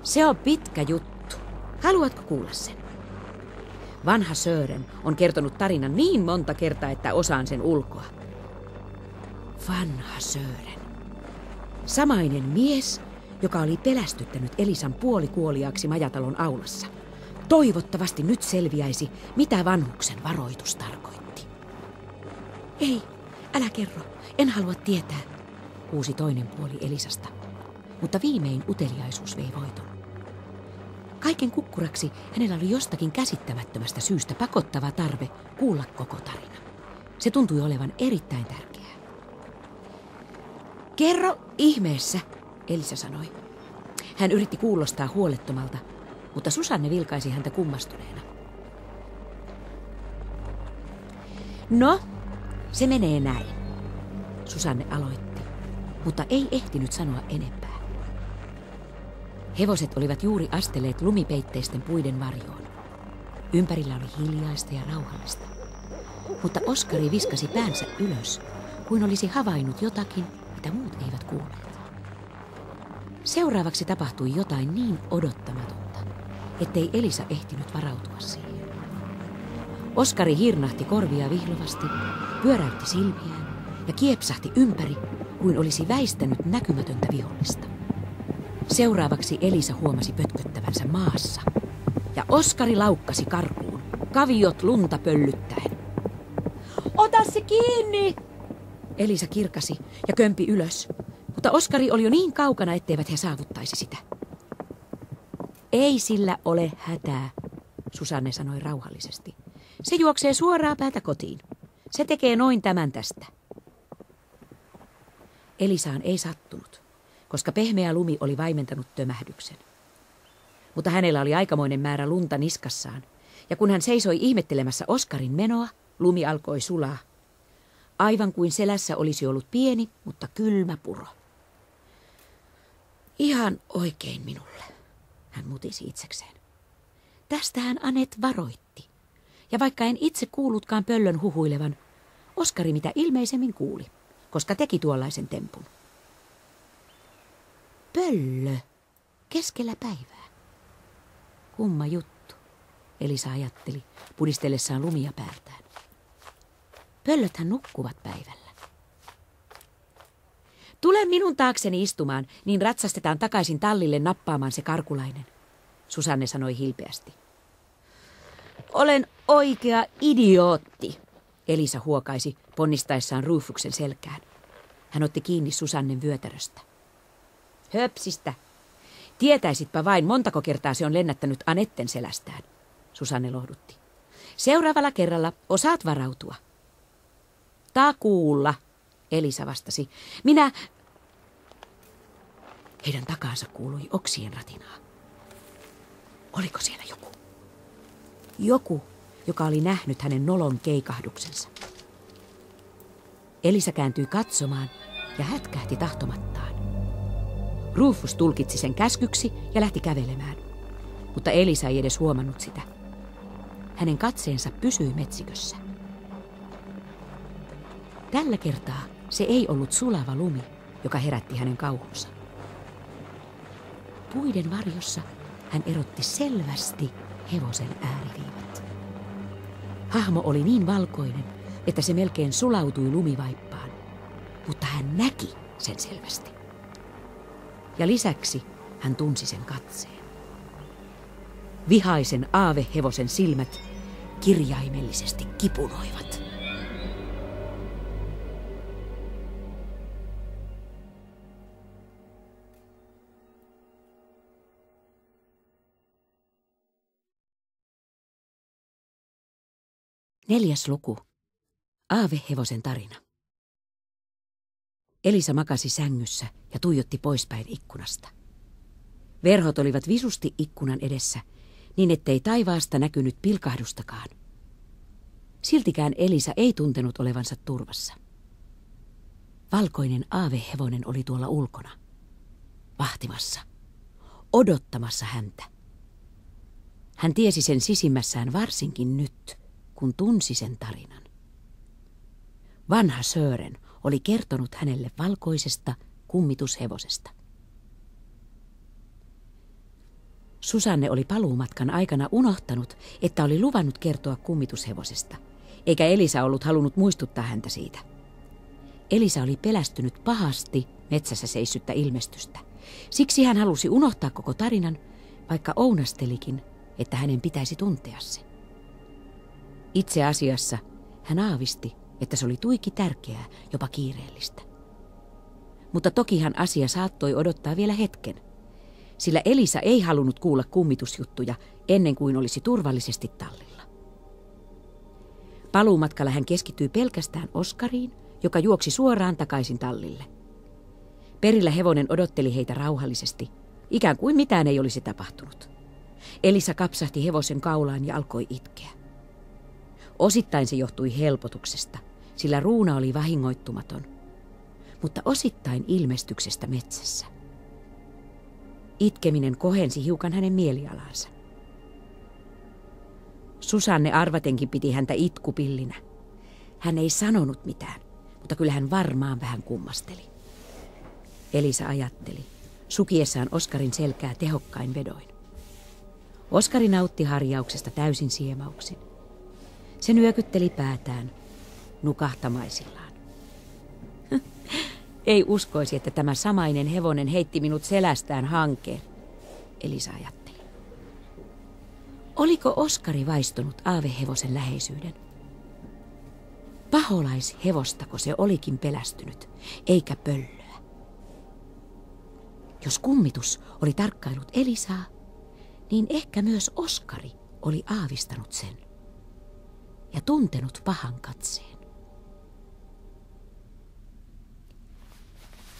A: Se on pitkä juttu. Haluatko kuulla sen? Vanha Sören on kertonut tarinan niin monta kertaa, että osaan sen ulkoa. Vanha Sören. Samainen mies, joka oli pelästyttänyt Elisan puolikuoliaaksi majatalon aulassa. Toivottavasti nyt selviäisi, mitä vanhuksen varoitus tarkoitti. Ei, älä kerro. En halua tietää, huusi toinen puoli Elisasta. Mutta viimein uteliaisuus vei voiton. Kaiken kukkuraksi hänellä oli jostakin käsittämättömästä syystä pakottava tarve kuulla koko tarina. Se tuntui olevan erittäin tärkeää. Kerro ihmeessä, Elisa sanoi. Hän yritti kuulostaa huolettomalta, mutta Susanne vilkaisi häntä kummastuneena. No, se menee näin. Susanne aloitti, mutta ei ehtinyt sanoa enempää. Hevoset olivat juuri astelleet lumipeitteisten puiden varjoon. Ympärillä oli hiljaista ja rauhallista. Mutta Oskari viskasi päänsä ylös, kuin olisi havainnut jotakin, mitä muut eivät kuulleet. Seuraavaksi tapahtui jotain niin odottamatonta, ettei Elisa ehtinyt varautua siihen. Oskari hirnahti korvia vihlovasti, pyöräytti silmiään ja kiepsahti ympäri, kuin olisi väistänyt näkymätöntä vihollista. Seuraavaksi Elisa huomasi pötköttävänsä maassa, ja Oskari laukkasi karkuun, kaviot lunta pöllyttäen. Ota se kiinni! Elisa kirkasi ja kömpi ylös, mutta Oskari oli jo niin kaukana, etteivät he saavuttaisi sitä. Ei sillä ole hätää, Susanne sanoi rauhallisesti. Se juoksee suoraan päätä kotiin. Se tekee noin tämän tästä. Elisaan ei sattunut, koska pehmeä lumi oli vaimentanut tömähdyksen. Mutta hänellä oli aikamoinen määrä lunta niskassaan, ja kun hän seisoi ihmettelemässä Oskarin menoa, lumi alkoi sulaa. Aivan kuin selässä olisi ollut pieni, mutta kylmä puro. Ihan oikein minulle, hän mutisi itsekseen. Tästähän Anet varoitti. Ja vaikka en itse kuullutkaan pöllön huhuilevan, Oskari mitä ilmeisemmin kuuli, koska teki tuollaisen tempun. Pöllö keskellä päivää. Kumma juttu, Elisa ajatteli, pudistellessaan lumia päältään. Pöllöthän nukkuvat päivällä. Tule minun taakseni istumaan, niin ratsastetaan takaisin tallille nappaamaan se karkulainen, Susanne sanoi hilpeästi. Olen oikea idiootti, Elisa huokaisi ponnistaessaan Rufuksen selkään. Hän otti kiinni Susannen vyötäröstä. Höpsistä. Tietäisitpä vain, montako kertaa se on lennättänyt Anetten selästään, Susanne lohdutti. Seuraavalla kerralla osaat varautua. Takuulla, Elisa vastasi. Minä... Heidän takaansa kuului oksien ratinaa. Oliko siellä joku? Joku, joka oli nähnyt hänen nolon keikahduksensa. Elisa kääntyi katsomaan ja hätkähti tahtomattaan. Rufus tulkitsi sen käskyksi ja lähti kävelemään, mutta Elisa ei edes huomannut sitä. Hänen katseensa pysyi metsikössä. Tällä kertaa se ei ollut sulava lumi, joka herätti hänen kauhunsa. Puiden varjossa hän erotti selvästi hevosen ääriviivat. Hahmo oli niin valkoinen, että se melkein sulautui lumivaippaan, mutta hän näki sen selvästi. Ja lisäksi hän tunsi sen katseen. Vihaisen aavehevosen silmät kirjaimellisesti kipunoivat. Neljäs luku. Aavehevosen tarina. Elisa makasi sängyssä ja tuijotti poispäin ikkunasta. Verhot olivat visusti ikkunan edessä, niin ettei taivaasta näkynyt pilkahdustakaan. Siltikään Elisa ei tuntenut olevansa turvassa. Valkoinen aavehevonen oli tuolla ulkona, vahtimassa, odottamassa häntä. Hän tiesi sen sisimmässään varsinkin nyt, kun tunsi sen tarinan. Vanha Sören oli kertonut hänelle valkoisesta kummitushevosesta. Susanne oli paluumatkan aikana unohtanut, että oli luvannut kertoa kummitushevosesta, eikä Elisa ollut halunnut muistuttaa häntä siitä. Elisa oli pelästynyt pahasti metsässä seissyttä ilmestystä. Siksi hän halusi unohtaa koko tarinan, vaikka ounastelikin, että hänen pitäisi tuntea se. Itse asiassa hän aavisti, että se oli tuiki tärkeää, jopa kiireellistä. Mutta tokihan asia saattoi odottaa vielä hetken, sillä Elisa ei halunnut kuulla kummitusjuttuja ennen kuin olisi turvallisesti tallilla. Paluumatkalla hän keskittyi pelkästään Oskariin, joka juoksi suoraan takaisin tallille. Perillä hevonen odotteli heitä rauhallisesti, ikään kuin mitään ei olisi tapahtunut. Elisa kapsahti hevosen kaulaan ja alkoi itkeä. Osittain se johtui helpotuksesta, sillä ruuna oli vahingoittumaton. mutta osittain ilmestyksestä metsässä. Itkeminen kohensi hiukan hänen mielialansa. Susanne arvatenkin piti häntä itkupillinä. Hän ei sanonut mitään, mutta kyllä hän varmaan vähän kummasteli. Elisa ajatteli, sukiessaan Oskarin selkää tehokkain vedoin. Oskari nautti harjauksesta täysin siemauksin. Se nyökytteli päätään, nukahtamaisillaan. Ei uskoisi, että tämä samainen hevonen heitti minut selästään hankeen, Elisa ajatteli. Oliko Oskari vaistonut aavehevosen läheisyyden? Paholaishevostako se olikin pelästynyt, eikä pöllöä? Jos kummitus oli tarkkailut Elisaa, niin ehkä myös Oskari oli aavistanut sen ja tuntenut pahan katseen.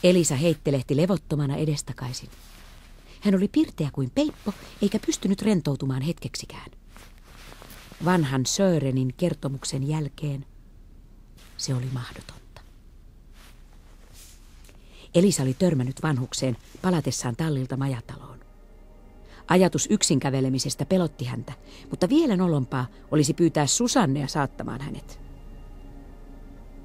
A: Elisa heittelehti levottomana edestakaisin. Hän oli pirteä kuin peippo, eikä pystynyt rentoutumaan hetkeksikään. Vanhan Sörenin kertomuksen jälkeen se oli mahdotonta. Elisa oli törmännyt vanhukseen palatessaan tallilta majataloon. Ajatus yksin kävelemisestä pelotti häntä, mutta vielä nolompaa olisi pyytää Susannea saattamaan hänet.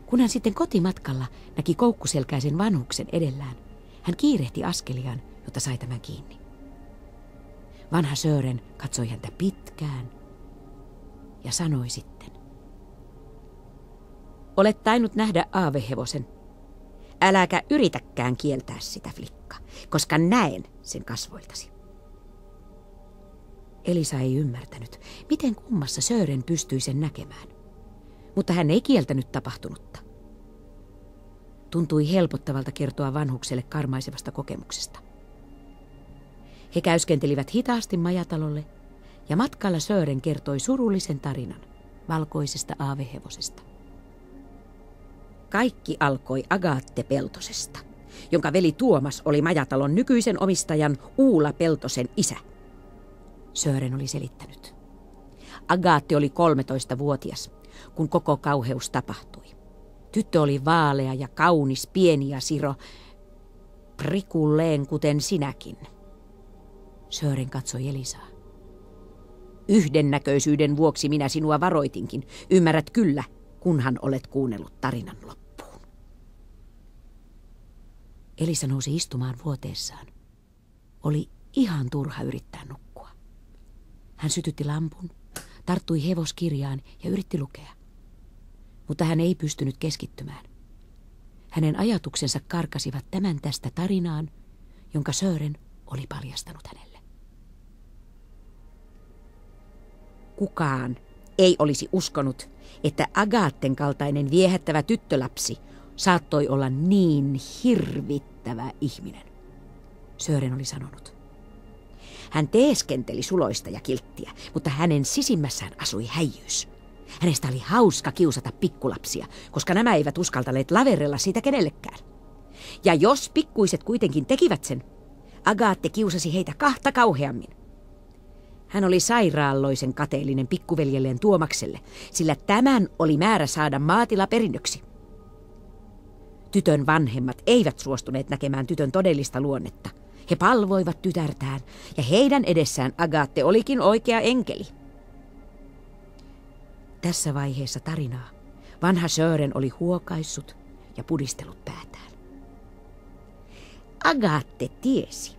A: Kun hän sitten kotimatkalla näki koukkuselkäisen vanhuksen edellään, hän kiirehti askeliaan, jotta sai tämän kiinni. Vanha Sören katsoi häntä pitkään ja sanoi sitten: "Olet tainnut nähdä aavehevosen. Äläkä yritäkään kieltää sitä, flikka, koska näen sen kasvoiltasi." Elisa ei ymmärtänyt, miten kummassa Sören pystyi sen näkemään. Mutta hän ei kieltänyt tapahtunutta. Tuntui helpottavalta kertoa vanhukselle karmaisevasta kokemuksesta. He käyskentelivät hitaasti majatalolle, ja matkalla Sören kertoi surullisen tarinan valkoisesta aavehevosesta. Kaikki alkoi Agaathe Peltosesta, jonka veli Tuomas oli majatalon nykyisen omistajan Uula Peltosen isä. Sören oli selittänyt. Agaathe oli 13-vuotias, kun koko kauheus tapahtui. Tyttö oli vaalea ja kaunis, pieni ja siro, prikulleen kuten sinäkin. Sören katsoi Elisaa. Yhdennäköisyyden vuoksi minä sinua varoitinkin. Ymmärrät kyllä, kunhan olet kuunnellut tarinan loppuun. Elisa nousi istumaan vuoteessaan. Oli ihan turha yrittää nukkua. Hän sytytti lampun, tarttui hevoskirjaan ja yritti lukea. Mutta hän ei pystynyt keskittymään. Hänen ajatuksensa karkasivat tämän tästä tarinaan, jonka Sören oli paljastanut hänelle. Kukaan ei olisi uskonut, että Agaathen kaltainen viehättävä tyttölapsi saattoi olla niin hirvittävä ihminen, Sören oli sanonut. Hän teeskenteli suloista ja kilttiä, mutta hänen sisimmässään asui häijyys. Hänestä oli hauska kiusata pikkulapsia, koska nämä eivät uskaltaneet laverella siitä kenellekään. Ja jos pikkuiset kuitenkin tekivät sen, Agaathe kiusasi heitä kahta kauheammin. Hän oli sairaalloisen kateellinen pikkuveljelleen Tuomakselle, sillä tämän oli määrä saada maatila perinnöksi. Tytön vanhemmat eivät suostuneet näkemään tytön todellista luonnetta. He palvoivat tytärtään, ja heidän edessään Agaathe olikin oikea enkeli. Tässä vaiheessa tarinaa vanha Sören oli huokaissut ja pudistellut päätään. Agaathe tiesi,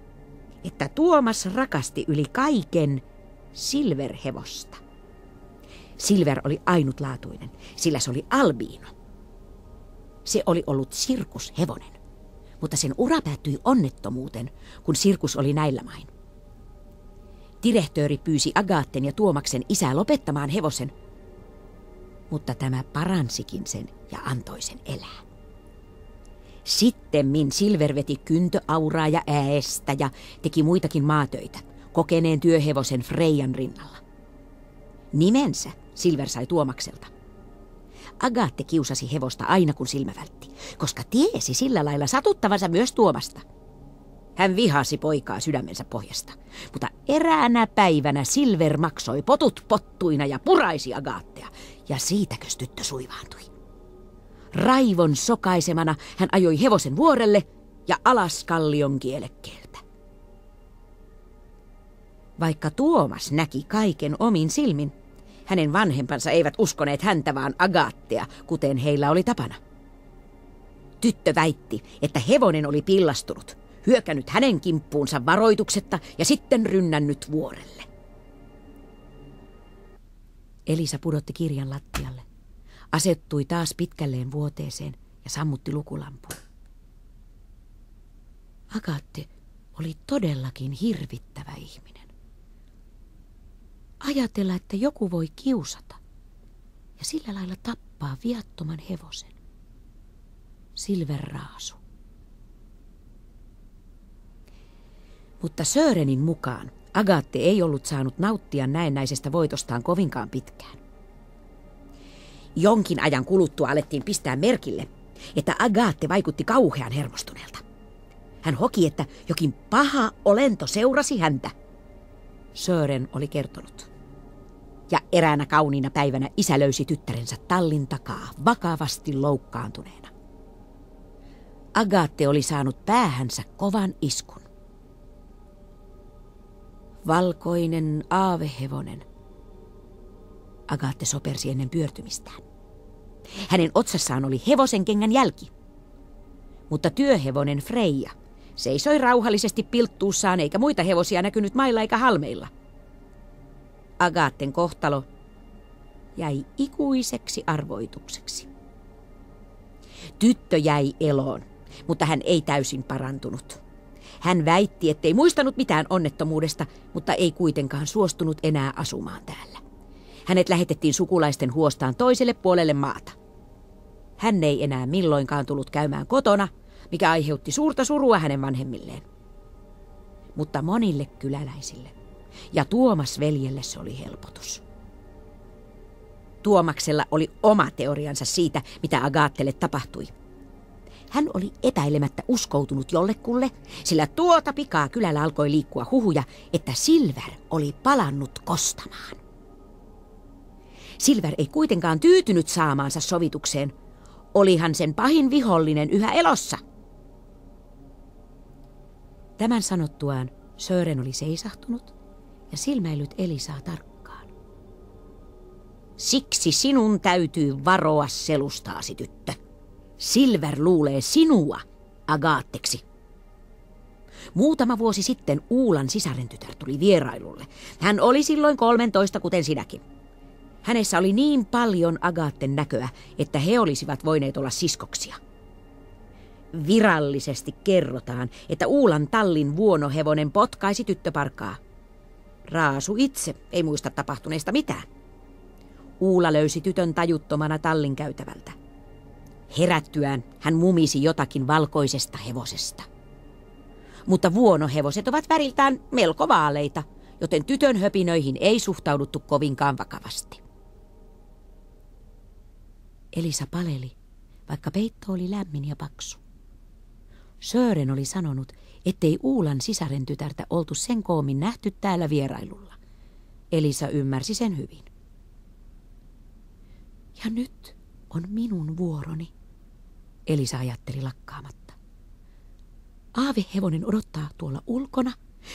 A: että Tuomas rakasti yli kaiken Silverhevosta. Silver oli ainutlaatuinen, sillä se oli albiino. Se oli ollut sirkushevonen, mutta sen ura päättyi onnettomuuteen, kun sirkus oli näillä main. Direhtööri pyysi Agaathen ja Tuomaksen isää lopettamaan hevosen, mutta tämä paransikin sen ja antoi sen elää. Sittemmin Silver veti kyntöauraa ja äästä ja teki muitakin maatöitä, kokeneen työhevosen Freijan rinnalla. Nimensä Silver sai Tuomakselta. Agaathe kiusasi hevosta aina kun silmä vältti, koska tiesi sillä lailla satuttavansa myös Tuomasta. Hän vihasi poikaa sydämensä pohjasta, mutta eräänä päivänä Silver maksoi potut pottuina ja puraisi Agaathea, ja siitäkös tyttö suivaantui. Raivon sokaisemana hän ajoi hevosen vuorelle ja alas kallion kielekkeeltä. Vaikka Tuomas näki kaiken omin silmin, hänen vanhempansa eivät uskoneet häntä vaan Agattea, kuten heillä oli tapana. Tyttö väitti, että hevonen oli pillastunut, hyökännyt hänen kimppuunsa varoituksetta ja sitten rynnännyt vuorelle. Elisa pudotti kirjan lattialle, asettui taas pitkälleen vuoteeseen ja sammutti lukulampun. Agatte oli todellakin hirvittävä ihminen. Ajatella, että joku voi kiusata ja sillä lailla tappaa viattoman hevosen. Silverraasu. Mutta Sörenin mukaan Agatte ei ollut saanut nauttia näennäisestä voitostaan kovinkaan pitkään. Jonkin ajan kuluttua alettiin pistää merkille, että Agatte vaikutti kauhean hermostuneelta. Hän hoki, että jokin paha olento seurasi häntä. Sören oli kertonut. Ja eräänä kauniina päivänä isä löysi tyttärensä tallin takaa vakavasti loukkaantuneena. Agatte oli saanut päähänsä kovan iskun. Valkoinen aavehevonen. Agatte sopersi ennen pyörtymistään. Hänen otsassaan oli hevosen kengän jälki. Mutta työhevonen Freija seisoi rauhallisesti pilttuussaan eikä muita hevosia näkynyt mailla eikä halmeilla. Agatten kohtalo jäi ikuiseksi arvoitukseksi. Tyttö jäi eloon, mutta hän ei täysin parantunut. Hän väitti, ettei muistanut mitään onnettomuudesta, mutta ei kuitenkaan suostunut enää asumaan täällä. Hänet lähetettiin sukulaisten huostaan toiselle puolelle maata. Hän ei enää milloinkaan tullut käymään kotona, mikä aiheutti suurta surua hänen vanhemmilleen. Mutta monille kyläläisille ja Tuomas veljelle se oli helpotus. Tuomaksella oli oma teoriansa siitä, mitä Agattelle tapahtui. Hän oli epäilemättä uskoutunut jollekulle, sillä tuota pikaa kylällä alkoi liikkua huhuja, että Silver oli palannut kostamaan. Silver ei kuitenkaan tyytynyt saamaansa sovitukseen. Olihan sen pahin vihollinen yhä elossa. Tämän sanottuaan Sören oli seisahtunut ja silmäillyt Elisaa tarkkaan. Siksi sinun täytyy varoa selustaasi, tyttö. Silver luulee sinua Agatteksi. Muutama vuosi sitten Uulan sisarentytär tuli vierailulle. Hän oli silloin 13, kuten sinäkin. Hänessä oli niin paljon Agatten näköä, että he olisivat voineet olla siskoksia. Virallisesti kerrotaan, että Uulan tallin vuonohevonen potkaisi tyttöparkaa. Raasu itse ei muista tapahtuneesta mitään. Uula löysi tytön tajuttomana tallin käytävältä. Herättyään hän mumisi jotakin valkoisesta hevosesta. Mutta vuonohevoset ovat väriltään melko vaaleita, joten tytön höpinöihin ei suhtauduttu kovinkaan vakavasti. Elisa paleli, vaikka peitto oli lämmin ja paksu. Sören oli sanonut, ettei Uulan sisaren tytärtä oltu sen koommin nähty täällä vierailulla. Elisa ymmärsi sen hyvin. Ja nyt on minun vuoroni, Elisa ajatteli lakkaamatta. Aavehevonen odottaa tuolla ulkona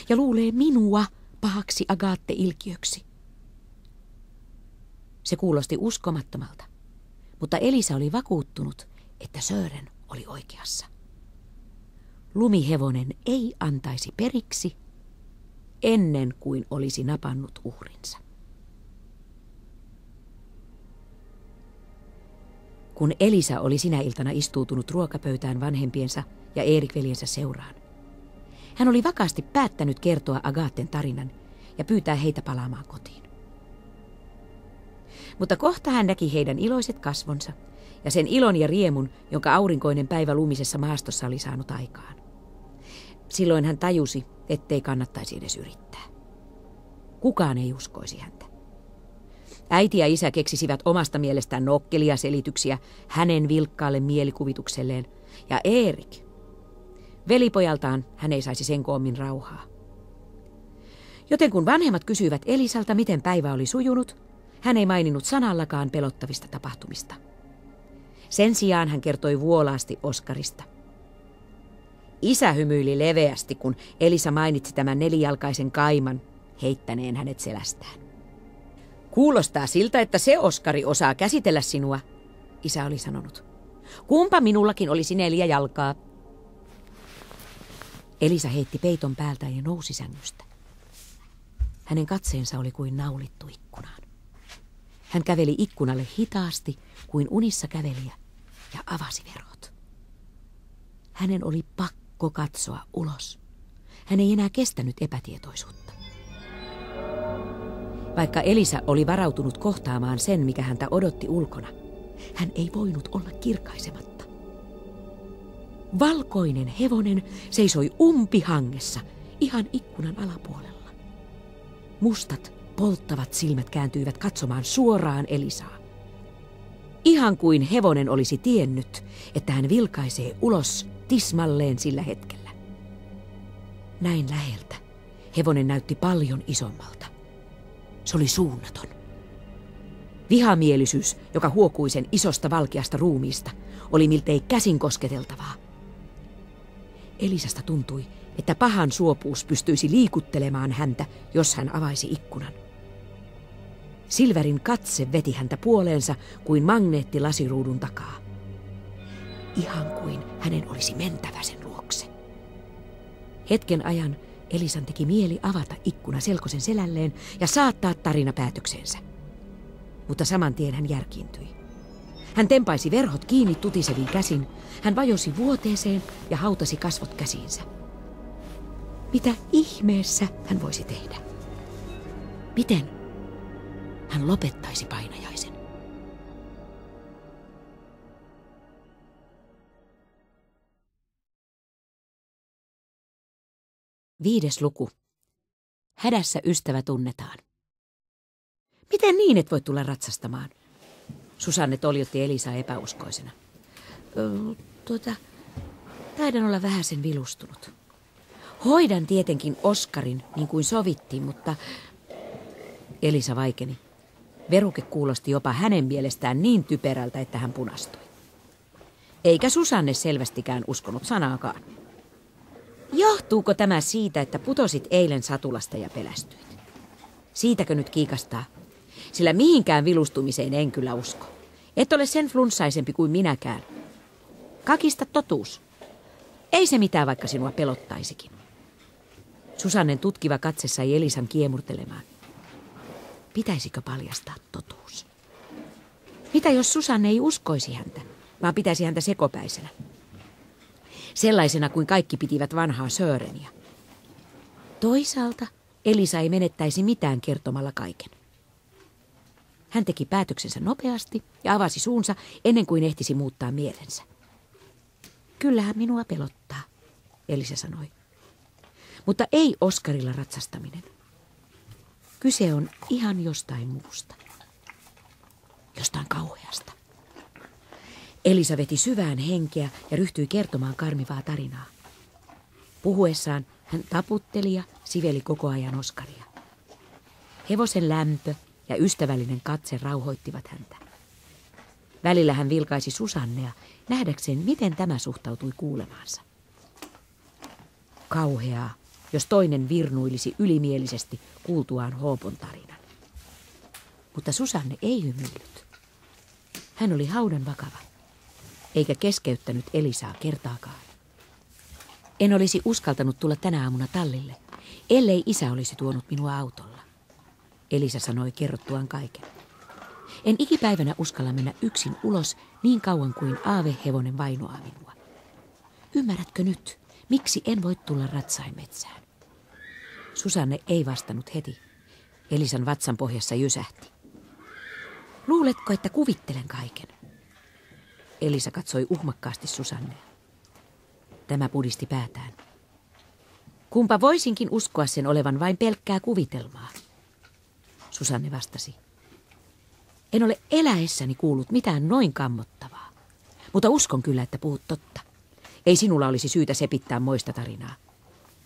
A: ja luulee minua pahaksi Agatte-ilkiöksi. Se kuulosti uskomattomalta, mutta Elisa oli vakuuttunut, että Sören oli oikeassa. Lumihevonen ei antaisi periksi ennen kuin olisi napannut uhrinsa. Kun Elisa oli sinä iltana istuutunut ruokapöytään vanhempiensa ja Erik-veljensä seuraan, hän oli vakaasti päättänyt kertoa Agatten tarinan ja pyytää heitä palaamaan kotiin. Mutta kohta hän näki heidän iloiset kasvonsa ja sen ilon ja riemun, jonka aurinkoinen päivä lumisessa maastossa oli saanut aikaan. Silloin hän tajusi, ettei kannattaisi edes yrittää. Kukaan ei uskoisi häntä. Äiti ja isä keksisivät omasta mielestään nokkelia selityksiä hänen vilkkaalle mielikuvitukselleen, ja Erik, velipojaltaan, hän ei saisi sen koommin rauhaa. Joten kun vanhemmat kysyivät Elisalta, miten päivä oli sujunut, hän ei maininnut sanallakaan pelottavista tapahtumista. Sen sijaan hän kertoi vuolaasti Oskarista. Isä hymyili leveästi, kun Elisa mainitsi tämän nelijalkaisen kaiman, heittäneen hänet selästään. Kuulostaa siltä, että se Oskari osaa käsitellä sinua, isä oli sanonut. Kumpa minullakin olisi 4 jalkaa? Elisa heitti peiton päältään ja nousi sängystä. Hänen katseensa oli kuin naulittu ikkunaan. Hän käveli ikkunalle hitaasti kuin unissa kävelijä ja avasi verhot. Hänen oli pakko katsoa ulos. Hän ei enää kestänyt epätietoisuutta. Vaikka Elisa oli varautunut kohtaamaan sen, mikä häntä odotti ulkona, hän ei voinut olla kirkaisematta. Valkoinen hevonen seisoi umpihangessa ihan ikkunan alapuolella. Mustat, polttavat silmät kääntyivät katsomaan suoraan Elisaa. Ihan kuin hevonen olisi tiennyt, että hän vilkaisee ulos tismalleen sillä hetkellä. Näin läheltä hevonen näytti paljon isommalta. Se oli suunnaton. Vihamielisyys, joka huokui sen isosta valkeasta ruumiista, oli miltei käsin kosketeltavaa. Elisasta tuntui, että pahan suopuus pystyisi liikuttelemaan häntä, jos hän avaisi ikkunan. Silverin katse veti häntä puoleensa kuin magneetti lasiruudun takaa. Ihan kuin hänen olisi mentävä sen luokse. Hetken ajan Elisan teki mieli avata ikkuna selkosen selälleen ja saattaa tarina päätöksensä. Mutta saman tien hän järkiintyi. Hän tempaisi verhot kiinni tutisevin käsin. Hän vajosi vuoteeseen ja hautasi kasvot käsiinsä. Mitä ihmeessä hän voisi tehdä? Miten hän lopettaisi painajaisen? Viides luku. Hädässä ystävä tunnetaan. Miten niin et voi tulla ratsastamaan? Susanne toljotti Elisaa epäuskoisena. Taidan olla vähäsen vilustunut. Hoidan tietenkin Oskarin, niin kuin sovittiin, mutta... Elisa vaikeni. Veruke kuulosti jopa hänen mielestään niin typerältä, että hän punastui. Eikä Susanne selvästikään uskonut sanaakaan. Johtuuko tämä siitä, että putosit eilen satulasta ja pelästyit? Siitäkö nyt kiikastaa? Sillä mihinkään vilustumiseen en kyllä usko. Et ole sen flunssaisempi kuin minäkään. Kakista totuus. Ei se mitään, vaikka sinua pelottaisikin. Susannen tutkiva katse sai Elisan kiemurtelemaan. Pitäisikö paljastaa totuus? Mitä jos Susanne ei uskoisi häntä, vaan pitäisi häntä sekopäisenä? Sellaisena kuin kaikki pitivät vanhaa Söreniä. Toisaalta Elisa ei menettäisi mitään kertomalla kaiken. Hän teki päätöksensä nopeasti ja avasi suunsa ennen kuin ehtisi muuttaa mielensä. Kyllähän minua pelottaa, Elisa sanoi. Mutta ei Oskarilla ratsastaminen. Kyse on ihan jostain muusta. Jostain kauheasta. Elisa veti syvään henkeä ja ryhtyi kertomaan karmivaa tarinaa. Puhuessaan hän taputteli ja siveli koko ajan Oskaria. Hevosen lämpö ja ystävällinen katse rauhoittivat häntä. Välillä hän vilkaisi Susannea nähdäkseen, miten tämä suhtautui kuulemaansa. Kauheaa, jos toinen virnuilisi ylimielisesti kuultuaan Hoopon tarinan. Mutta Susanne ei hymyillyt. Hän oli haudan vakava, eikä keskeyttänyt Elisaa kertaakaan. En olisi uskaltanut tulla tänä aamuna tallille, ellei isä olisi tuonut minua autolla. Elisa sanoi kerrottuaan kaiken. En ikipäivänä uskalla mennä yksin ulos niin kauan kuin aavehevonen vainoaa minua. Ymmärrätkö nyt, miksi en voi tulla ratsain metsään? Susanne ei vastannut heti. Elisan vatsan pohjassa jysähti. Luuletko, että kuvittelen kaiken? Elisa katsoi uhmakkaasti Susannea. Tämä pudisti päätään. Kumpa voisinkin uskoa sen olevan vain pelkkää kuvitelmaa? Susanne vastasi. En ole eläessäni kuullut mitään noin kammottavaa, mutta uskon kyllä, että puhut totta. Ei sinulla olisi syytä sepittää moista tarinaa.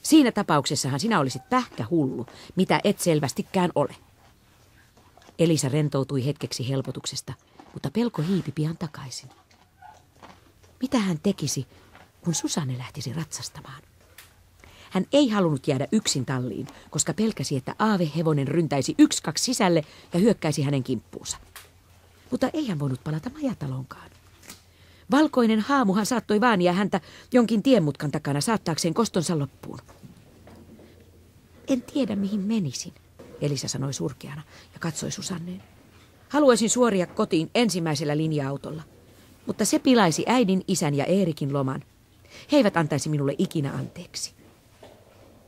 A: Siinä tapauksessahan sinä olisit pähkähullu, mitä et selvästikään ole. Elisa rentoutui hetkeksi helpotuksesta, mutta pelko hiipi pian takaisin. Mitä hän tekisi, kun Susanne lähtisi ratsastamaan? Hän ei halunnut jäädä yksin talliin, koska pelkäsi, että aavehevonen ryntäisi 1-2 sisälle ja hyökkäisi hänen kimppuunsa. Mutta ei hän voinut palata majataloonkaan. Valkoinen haamuhan saattoi vaania häntä jonkin tienmutkan takana saattaakseen kostonsa loppuun. En tiedä, mihin menisin, Elisa sanoi surkeana ja katsoi Susanneen. Haluaisin suoria kotiin ensimmäisellä linja-autolla, mutta se pilaisi äidin, isän ja Eerikin loman. He eivät antaisi minulle ikinä anteeksi.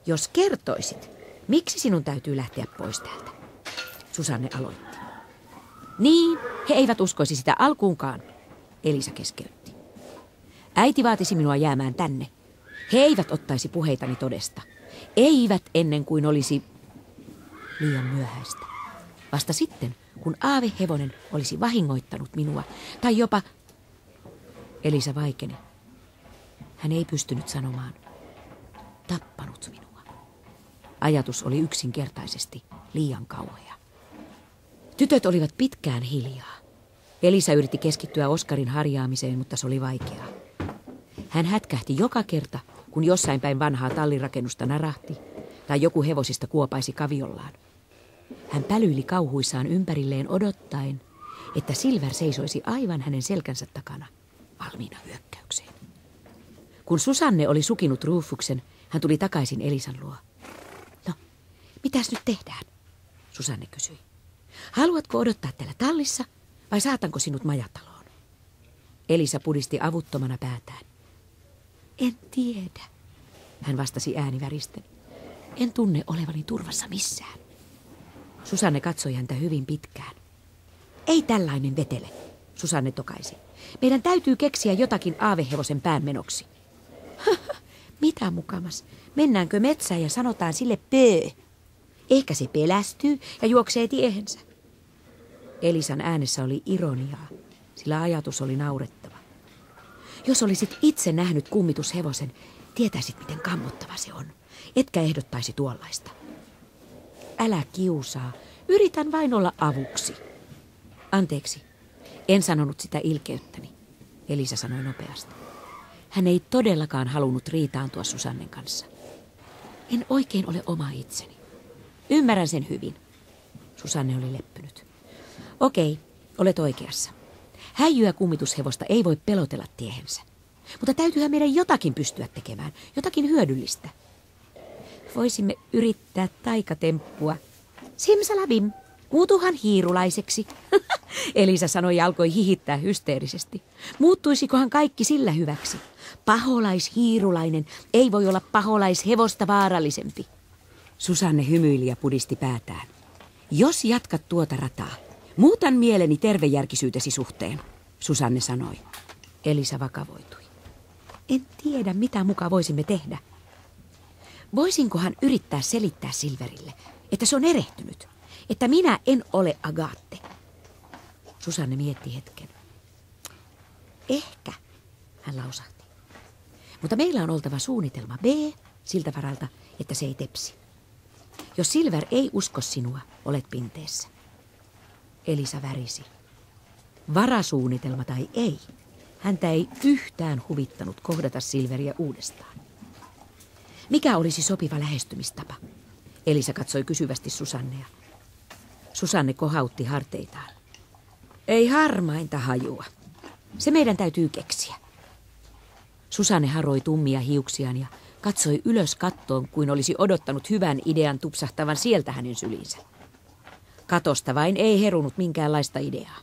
A: Jos kertoisit, miksi sinun täytyy lähteä pois täältä? Susanne aloitti. Niin, he eivät uskoisi sitä alkuunkaan, Elisa keskeytti. Äiti vaatisi minua jäämään tänne. He eivät ottaisi puheitani todesta. Eivät ennen kuin olisi liian myöhäistä. Vasta sitten, kun aavehevonen olisi vahingoittanut minua, tai jopa... Elisa vaikeni. Hän ei pystynyt sanomaan. Tappanut minua. Ajatus oli yksinkertaisesti liian kauhea. Tytöt olivat pitkään hiljaa. Elisa yritti keskittyä Oskarin harjaamiseen, mutta se oli vaikeaa. Hän hätkähti joka kerta, kun jossain päin vanhaa tallirakennusta narahti tai joku hevosista kuopaisi kaviollaan. Hän pälyili kauhuissaan ympärilleen odottaen, että Silver seisoisi aivan hänen selkänsä takana, valmiina hyökkäykseen. Kun Susanne oli sukinut Rufuksen, hän tuli takaisin Elisan luo. No, mitäs nyt tehdään? Susanne kysyi. Haluatko odottaa täällä tallissa vai saatanko sinut majataloon? Elisa pudisti avuttomana päätään. En tiedä, hän vastasi ääni väristen. En tunne olevani turvassa missään. Susanne katsoi häntä hyvin pitkään. Ei tällainen vetele, Susanne tokaisi. Meidän täytyy keksiä jotakin aavehevosen päänmenoksi. Mitä mukamas? Mennäänkö metsään ja sanotaan sille pöö? Ehkä se pelästyy ja juoksee tiehensä. Elisan äänessä oli ironiaa, sillä ajatus oli naurettava. Jos olisit itse nähnyt kummitushevosen, tietäisit miten kammottava se on. Etkä ehdottaisi tuollaista. Älä kiusaa, yritän vain olla avuksi. Anteeksi, en sanonut sitä ilkeyttäni, Elisa sanoi nopeasti. Hän ei todellakaan halunnut riitaantua Susannen kanssa. En oikein ole oma itseni. Ymmärrän sen hyvin. Susanne oli leppynyt. Okei, olet oikeassa. Häijyä kummitushevosta ei voi pelotella tiehensä. Mutta täytyyhän meidän jotakin pystyä tekemään, jotakin hyödyllistä. Voisimme yrittää taikatemppua. Simsalabim, muutuhan hiirulaiseksi. Elisa sanoi ja alkoi hihittää hysteerisesti. Muuttuisikohan kaikki sillä hyväksi? Paholaishiirulainen ei voi olla paholaishevosta vaarallisempi. Susanne hymyili ja pudisti päätään. Jos jatkat tuota rataa, muutan mieleni tervejärkisyytesi suhteen, Susanne sanoi. Elisa vakavoitui. En tiedä, mitä muka voisimme tehdä. Voisinkohan yrittää selittää Silverille, että se on erehtynyt, että minä en ole Agatte. Susanne mietti hetken. Ehkä, hän lausahti. Mutta meillä on oltava suunnitelma B siltä varalta, että se ei tepsi. Jos Silver ei usko sinua, olet pinteessä. Elisa värisi. Varasuunnitelma tai ei, häntä ei yhtään huvittanut kohdata Silveriä uudestaan. Mikä olisi sopiva lähestymistapa? Elisa katsoi kysyvästi Susannea. Susanne kohautti harteitaan. Ei harmainta hajua. Se meidän täytyy keksiä. Susanne haroi tummia hiuksiaan ja katsoi ylös kattoon, kuin olisi odottanut hyvän idean tupsahtavan sieltä hänen syliinsä. Katosta vain ei herunut minkäänlaista ideaa.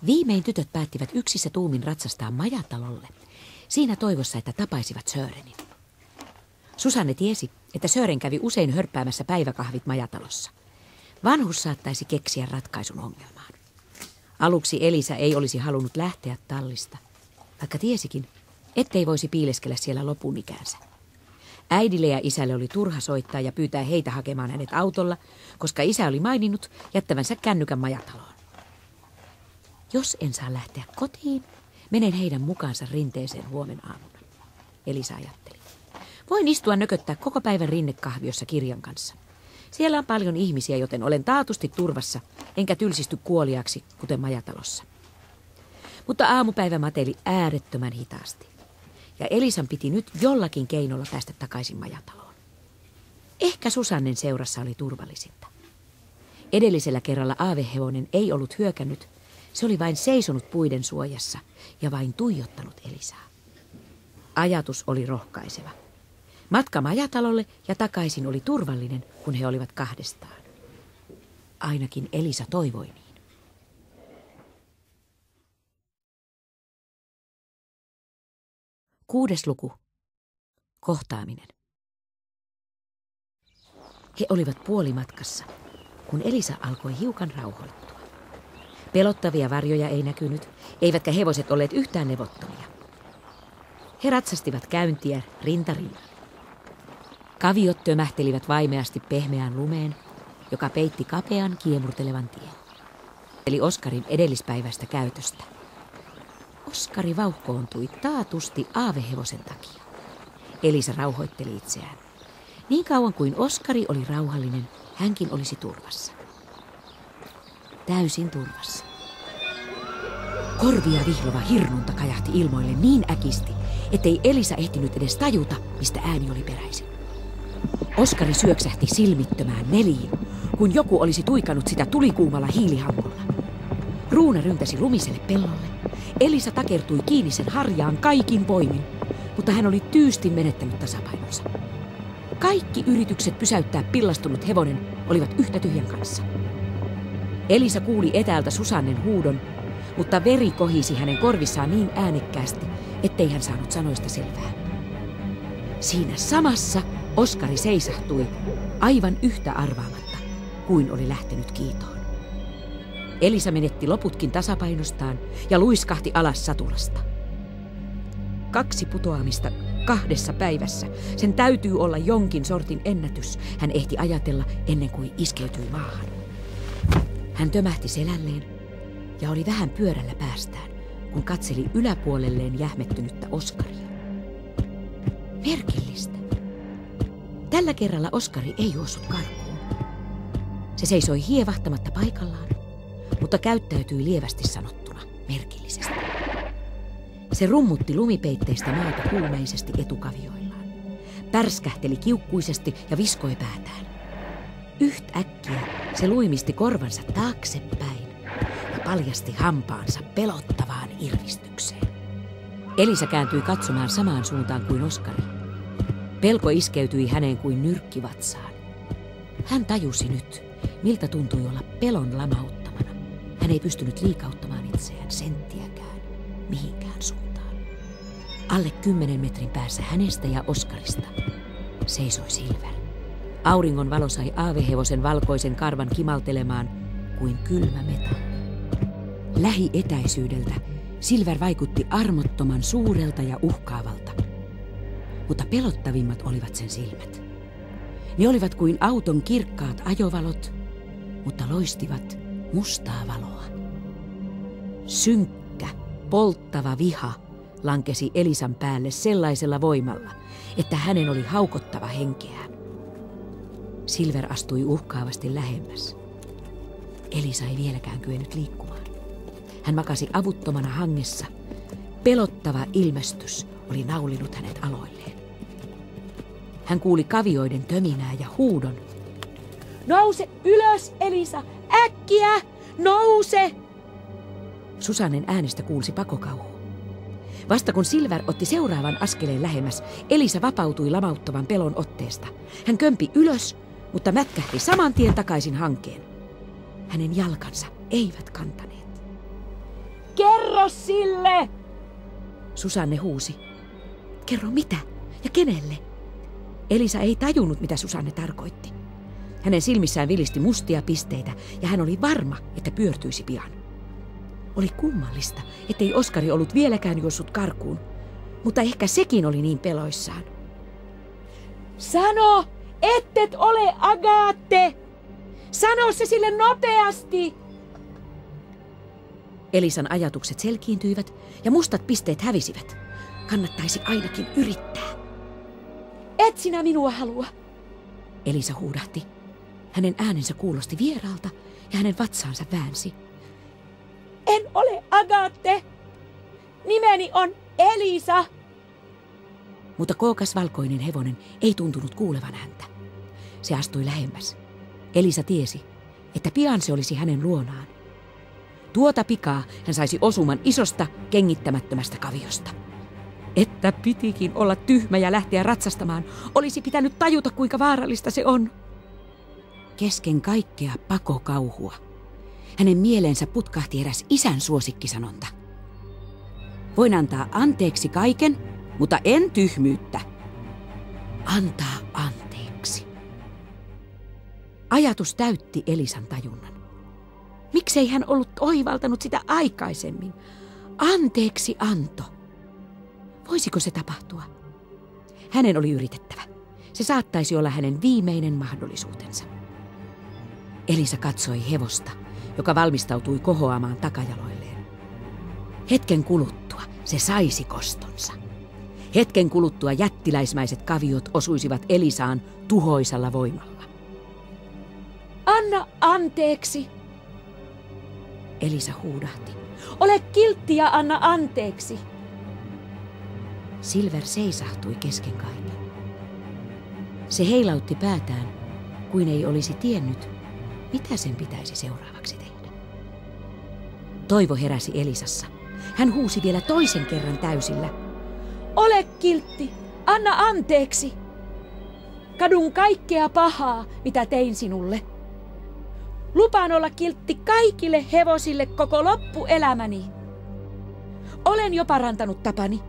A: Viimein tytöt päättivät yksissä tuumin ratsastaa majatalolle, siinä toivossa, että tapaisivat Sörenin. Susanne tiesi, että Sören kävi usein hörppäämässä päiväkahvit majatalossa. Vanhus saattaisi keksiä ratkaisun ongelmaan. Aluksi Elisa ei olisi halunnut lähteä tallista, vaikka tiesikin, ettei voisi piileskellä siellä lopun ikäänsä. Äidille ja isälle oli turha soittaa ja pyytää heitä hakemaan hänet autolla, koska isä oli maininnut jättävänsä kännykän majataloon. Jos en saa lähteä kotiin, menen heidän mukaansa rinteeseen huomen aamuna, Elisa ajatteli. Voin istua nököttää koko päivän rinnekahviossa kirjan kanssa. Siellä on paljon ihmisiä, joten olen taatusti turvassa, enkä tylsisty kuoliaksi, kuten majatalossa. Mutta aamupäivä mateli äärettömän hitaasti. Ja Elisan piti nyt jollakin keinolla päästä takaisin majataloon. Ehkä Susannen seurassa oli turvallisinta. Edellisellä kerralla aavehevonen ei ollut hyökännyt. Se oli vain seisonut puiden suojassa ja vain tuijottanut Elisaa. Ajatus oli rohkaiseva. Matka majatalolle ja takaisin oli turvallinen, kun he olivat kahdestaan. Ainakin Elisa toivoi niin. 6. luku. Kohtaaminen. He olivat puolimatkassa, kun Elisa alkoi hiukan rauhoittua. Pelottavia varjoja ei näkynyt, eivätkä hevoset olleet yhtään levottomia. He ratsastivat käyntiä rinta rinnan. Kaviot tömähtelivät vaimeasti pehmeään lumeen, joka peitti kapean kiemurtelevan tien. Eli Oskarin edellispäiväistä käytöstä. Oskari vauhkoontui taatusti aavehevosen takia. Elisa rauhoitteli itseään. Niin kauan kuin Oskari oli rauhallinen, hänkin olisi turvassa. Täysin turvassa. Korvia vihlova hirnunta kajahti ilmoille niin äkisti, ettei Elisa ehtinyt edes tajuta, mistä ääni oli peräisin. Oskari syöksähti silmittömään neliin, kun joku olisi tuikannut sitä tulikuumalla hiilihammolla. Ruuna ryntäsi lumiselle pellolle. Elisa takertui kiinni sen harjaan kaikin voimin, mutta hän oli tyystin menettänyt tasapainonsa. Kaikki yritykset pysäyttää pillastunut hevonen olivat yhtä tyhjän kanssa. Elisa kuuli etäältä Susannen huudon, mutta veri kohisi hänen korvissaan niin äänekkäästi, ettei hän saanut sanoista selvää. Siinä samassa Oskari seisahtui aivan yhtä arvaamatta kuin oli lähtenyt kiitoon. Elisa menetti loputkin tasapainostaan ja luiskahti alas satulasta. 2 putoamista 2 päivässä. Sen täytyy olla jonkin sortin ennätys, hän ehti ajatella ennen kuin iskeytyi maahan. Hän tömähti selälleen ja oli vähän pyörällä päästään, kun katseli yläpuolelleen jähmettynyttä Oskaria. Merkillistä. Tällä kerralla Oskari ei juossut karkuun. Se seisoi hievahtamatta paikallaan, mutta käyttäytyi lievästi sanottuna merkillisesti. Se rummutti lumipeitteistä maata kuumeisesti etukavioillaan. Pärskähteli kiukkuisesti ja viskoi päätään. Yhtäkkiä se luimisti korvansa taaksepäin ja paljasti hampaansa pelottavaan irvistykseen. Elisa kääntyi katsomaan samaan suuntaan kuin Oskari. Pelko iskeytyi häneen kuin nyrkki vatsaan. Hän tajusi nyt, miltä tuntui olla pelon lamauttamana. Hän ei pystynyt liikauttamaan itseään senttiäkään mihinkään suuntaan. Alle 10 metrin päässä hänestä ja Oskarista seisoi Silver. Auringon valo sai aavehevosen valkoisen karvan kimaltelemaan kuin kylmä metalli. Lähietäisyydeltä Silver vaikutti armottoman suurelta ja uhkaavalta. Mutta pelottavimmat olivat sen silmät. Ne olivat kuin auton kirkkaat ajovalot, mutta loistivat mustaa valoa. Synkkä, polttava viha lankesi Elisan päälle sellaisella voimalla, että hänen oli haukottava henkeään. Silver astui uhkaavasti lähemmäs. Elisa ei vieläkään kyennyt liikkumaan. Hän makasi avuttomana hangessa. Pelottava ilmestys oli naulinut hänet aloilleen. Hän kuuli kavioiden töminää ja huudon. Nouse ylös, Elisa! Äkkiä! Nouse! Susannen äänestä kuulsi pakokauhu. Vasta kun Silver otti seuraavan askeleen lähemmäs, Elisa vapautui lamauttavan pelon otteesta. Hän kömpi ylös, mutta mätkähti saman tien takaisin hankeen. Hänen jalkansa eivät kantaneet. Kerro sille! Susanne huusi. Kerro mitä? Ja kenelle? Elisa ei tajunnut, mitä Susanne tarkoitti. Hänen silmissään vilisti mustia pisteitä ja hän oli varma, että pyörtyisi pian. Oli kummallista, ettei Oskari ollut vieläkään juossut karkuun, mutta ehkä sekin oli niin peloissaan. Sano, ettet ole Agaathe! Sano se sille nopeasti! Elisan ajatukset selkiintyivät ja mustat pisteet hävisivät. Kannattaisi ainakin yrittää. Et sinä minua halua, Elisa huudahti. Hänen äänensä kuulosti vieraalta ja hänen vatsaansa väänsi. En ole Agaathe!
B: Nimeni on Elisa.
A: Mutta kookas valkoinen hevonen ei tuntunut kuulevan häntä. Se astui lähemmäs. Elisa tiesi, että pian se olisi hänen luonaan. Tuota pikaa hän saisi osuman isosta, kengittämättömästä kaviosta. Että pitikin olla tyhmä ja lähteä ratsastamaan, olisi pitänyt tajuta, kuinka vaarallista se on. Kesken kaikkea pakokauhua. Hänen mieleensä putkahti eräs isän suosikkisanonta. Voin antaa anteeksi kaiken, mutta en tyhmyyttä. Antaa anteeksi. Ajatus täytti Elisan tajunnan. Miksei hän ollut oivaltanut sitä aikaisemmin? Anteeksi anto. Voisiko se tapahtua? Hänen oli yritettävä. Se saattaisi olla hänen viimeinen mahdollisuutensa. Elisa katsoi hevosta, joka valmistautui kohoamaan takajaloilleen. Hetken kuluttua se saisi kostonsa. Hetken kuluttua jättiläismäiset kaviot osuisivat Elisaan tuhoisalla voimalla.
B: Anna anteeksi.
A: Elisa huudahti.
B: Ole kiltti ja anna anteeksi.
A: Silver seisahtui kesken kaiken. Se heilautti päätään, kuin ei olisi tiennyt, mitä sen pitäisi seuraavaksi tehdä. Toivo heräsi Elisassa. Hän huusi vielä toisen kerran täysillä.
B: Ole kiltti, anna anteeksi. Kadun kaikkea pahaa, mitä tein sinulle. Lupaan olla kiltti kaikille hevosille koko loppuelämäni. Olen jo parantanut tapani.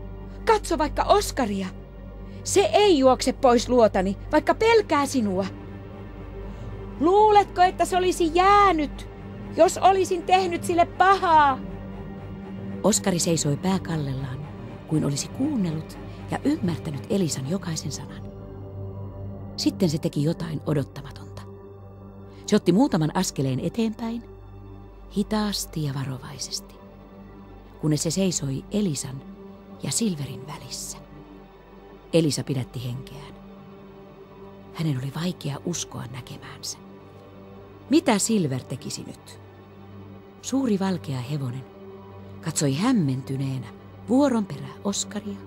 B: Katso vaikka Oskaria. Se ei juokse pois luotani, vaikka pelkää sinua. Luuletko, että se olisi jäänyt, jos olisin tehnyt sille pahaa?
A: Oskari seisoi pää kallellaan, kuin olisi kuunnellut ja ymmärtänyt Elisan jokaisen sanan. Sitten se teki jotain odottamatonta. Se otti muutaman askeleen eteenpäin, hitaasti ja varovaisesti, kunnes se seisoi Elisan ja Silverin välissä. Elisa pidätti henkeään. Hänen oli vaikea uskoa näkemäänsä. Mitä Silver tekisi nyt? Suuri valkea hevonen katsoi hämmentyneenä vuoron perään Oskaria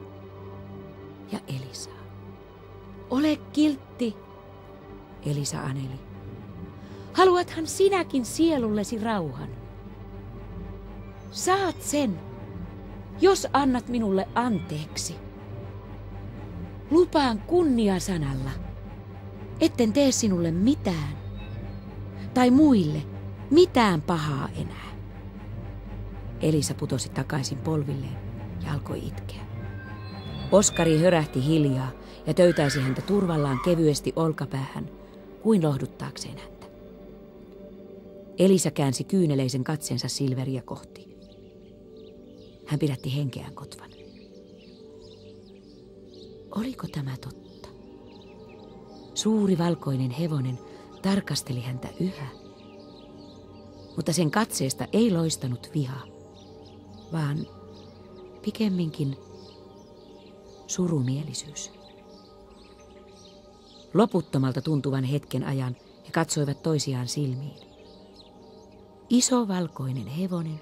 A: ja Elisaa.
B: Ole kiltti,
A: Elisa aneli.
B: Haluathan sinäkin sielullesi rauhan? Saat sen, jos annat minulle anteeksi. Lupaan kunniasanalla, etten tee sinulle mitään tai muille mitään pahaa enää. Elisa putosi takaisin polvilleen ja alkoi itkeä. Oskari hörähti hiljaa ja töytäisi häntä turvallaan kevyesti olkapäähän, kuin lohduttaakseen häntä. Elisa käänsi kyyneleisen katseensa Silveriä kohti. Hän pidätti henkeään kotvan. Oliko tämä totta? Suuri valkoinen hevonen tarkasteli häntä yhä, mutta sen katseesta ei loistanut viha, vaan pikemminkin surumielisyys. Loputtomalta tuntuvan hetken ajan he katsoivat toisiaan silmiin. Iso valkoinen hevonen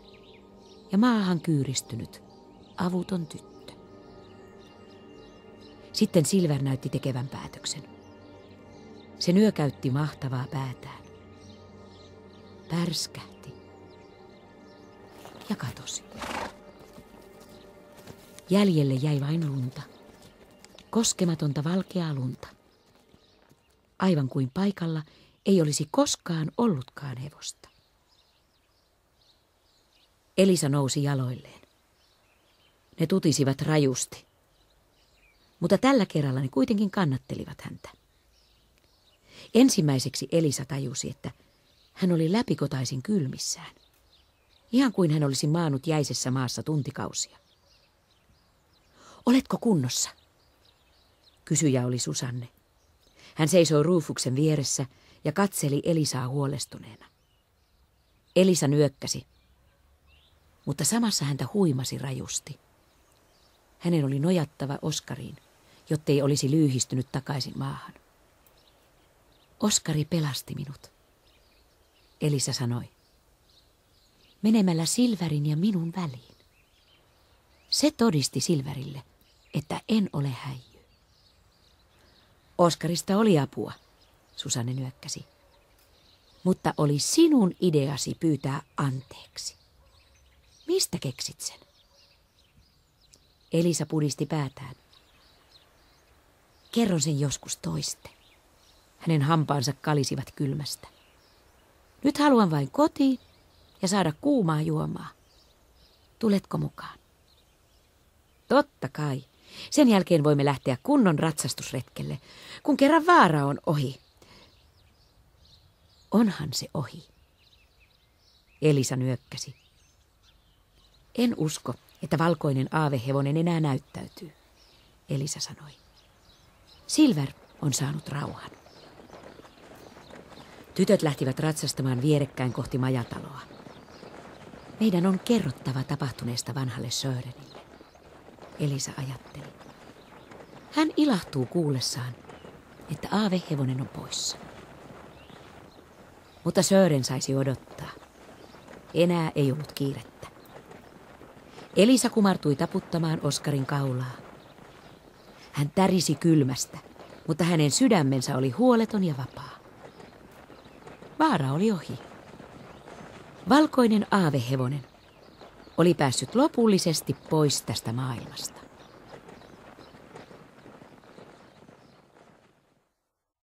B: ja maahan kyyristynyt, avuton tyttö. Sitten Silver näytti tekevän päätöksen. Se nyökäytti mahtavaa päätään. Pärskähti ja katosi. Jäljelle jäi vain lunta. Koskematonta valkeaa lunta. Aivan kuin paikalla ei olisi koskaan ollutkaan hevosta. Elisa nousi jaloilleen. Ne tutisivat rajusti. Mutta tällä kerralla ne kuitenkin kannattelivat häntä. Ensimmäiseksi Elisa tajusi, että hän oli läpikotaisin kylmissään. Ihan kuin hän olisi maannut jäisessä maassa tuntikausia. Oletko kunnossa? Kysyjä oli Susanne. Hän seisoi Rufuksen vieressä ja katseli Elisaa huolestuneena. Elisa nyökkäsi, mutta samassa häntä huimasi rajusti. Hänen oli nojattava Oskariin, jottei olisi lyyhistynyt takaisin maahan. Oskari pelasti minut, Elisa sanoi, menemällä Silverin ja minun väliin.
A: Se todisti Silverille, että en ole häijy. Oskarista oli apua, Susanne nyökkäsi. Mutta oli sinun ideasi pyytää anteeksi. Mistä keksit sen? Elisa pudisti päätään. Kerron sen joskus toiste. Hänen hampaansa kalisivat kylmästä. Nyt haluan vain kotiin ja saada kuumaa juomaa. Tuletko mukaan? Totta kai. Sen jälkeen voimme lähteä kunnon ratsastusretkelle, kun kerran vaara on ohi. Onhan se ohi. Elisa nyökkäsi. En usko, että valkoinen aavehevonen enää näyttäytyy, Elisa sanoi. Silver on saanut rauhan. Tytöt lähtivät ratsastamaan vierekkäin kohti majataloa. Meidän on kerrottava tapahtuneesta vanhalle Sörenille, Elisa ajatteli. Hän ilahtuu kuullessaan, että aavehevonen on poissa. Mutta Sören saisi odottaa. Enää ei ollut kiirettä. Elisa kumartui taputtamaan Oskarin kaulaa. Hän tärisi kylmästä, mutta hänen sydämensä oli huoleton ja vapaa. Vaara oli ohi. Valkoinen aavehevonen oli päässyt lopullisesti pois tästä maailmasta.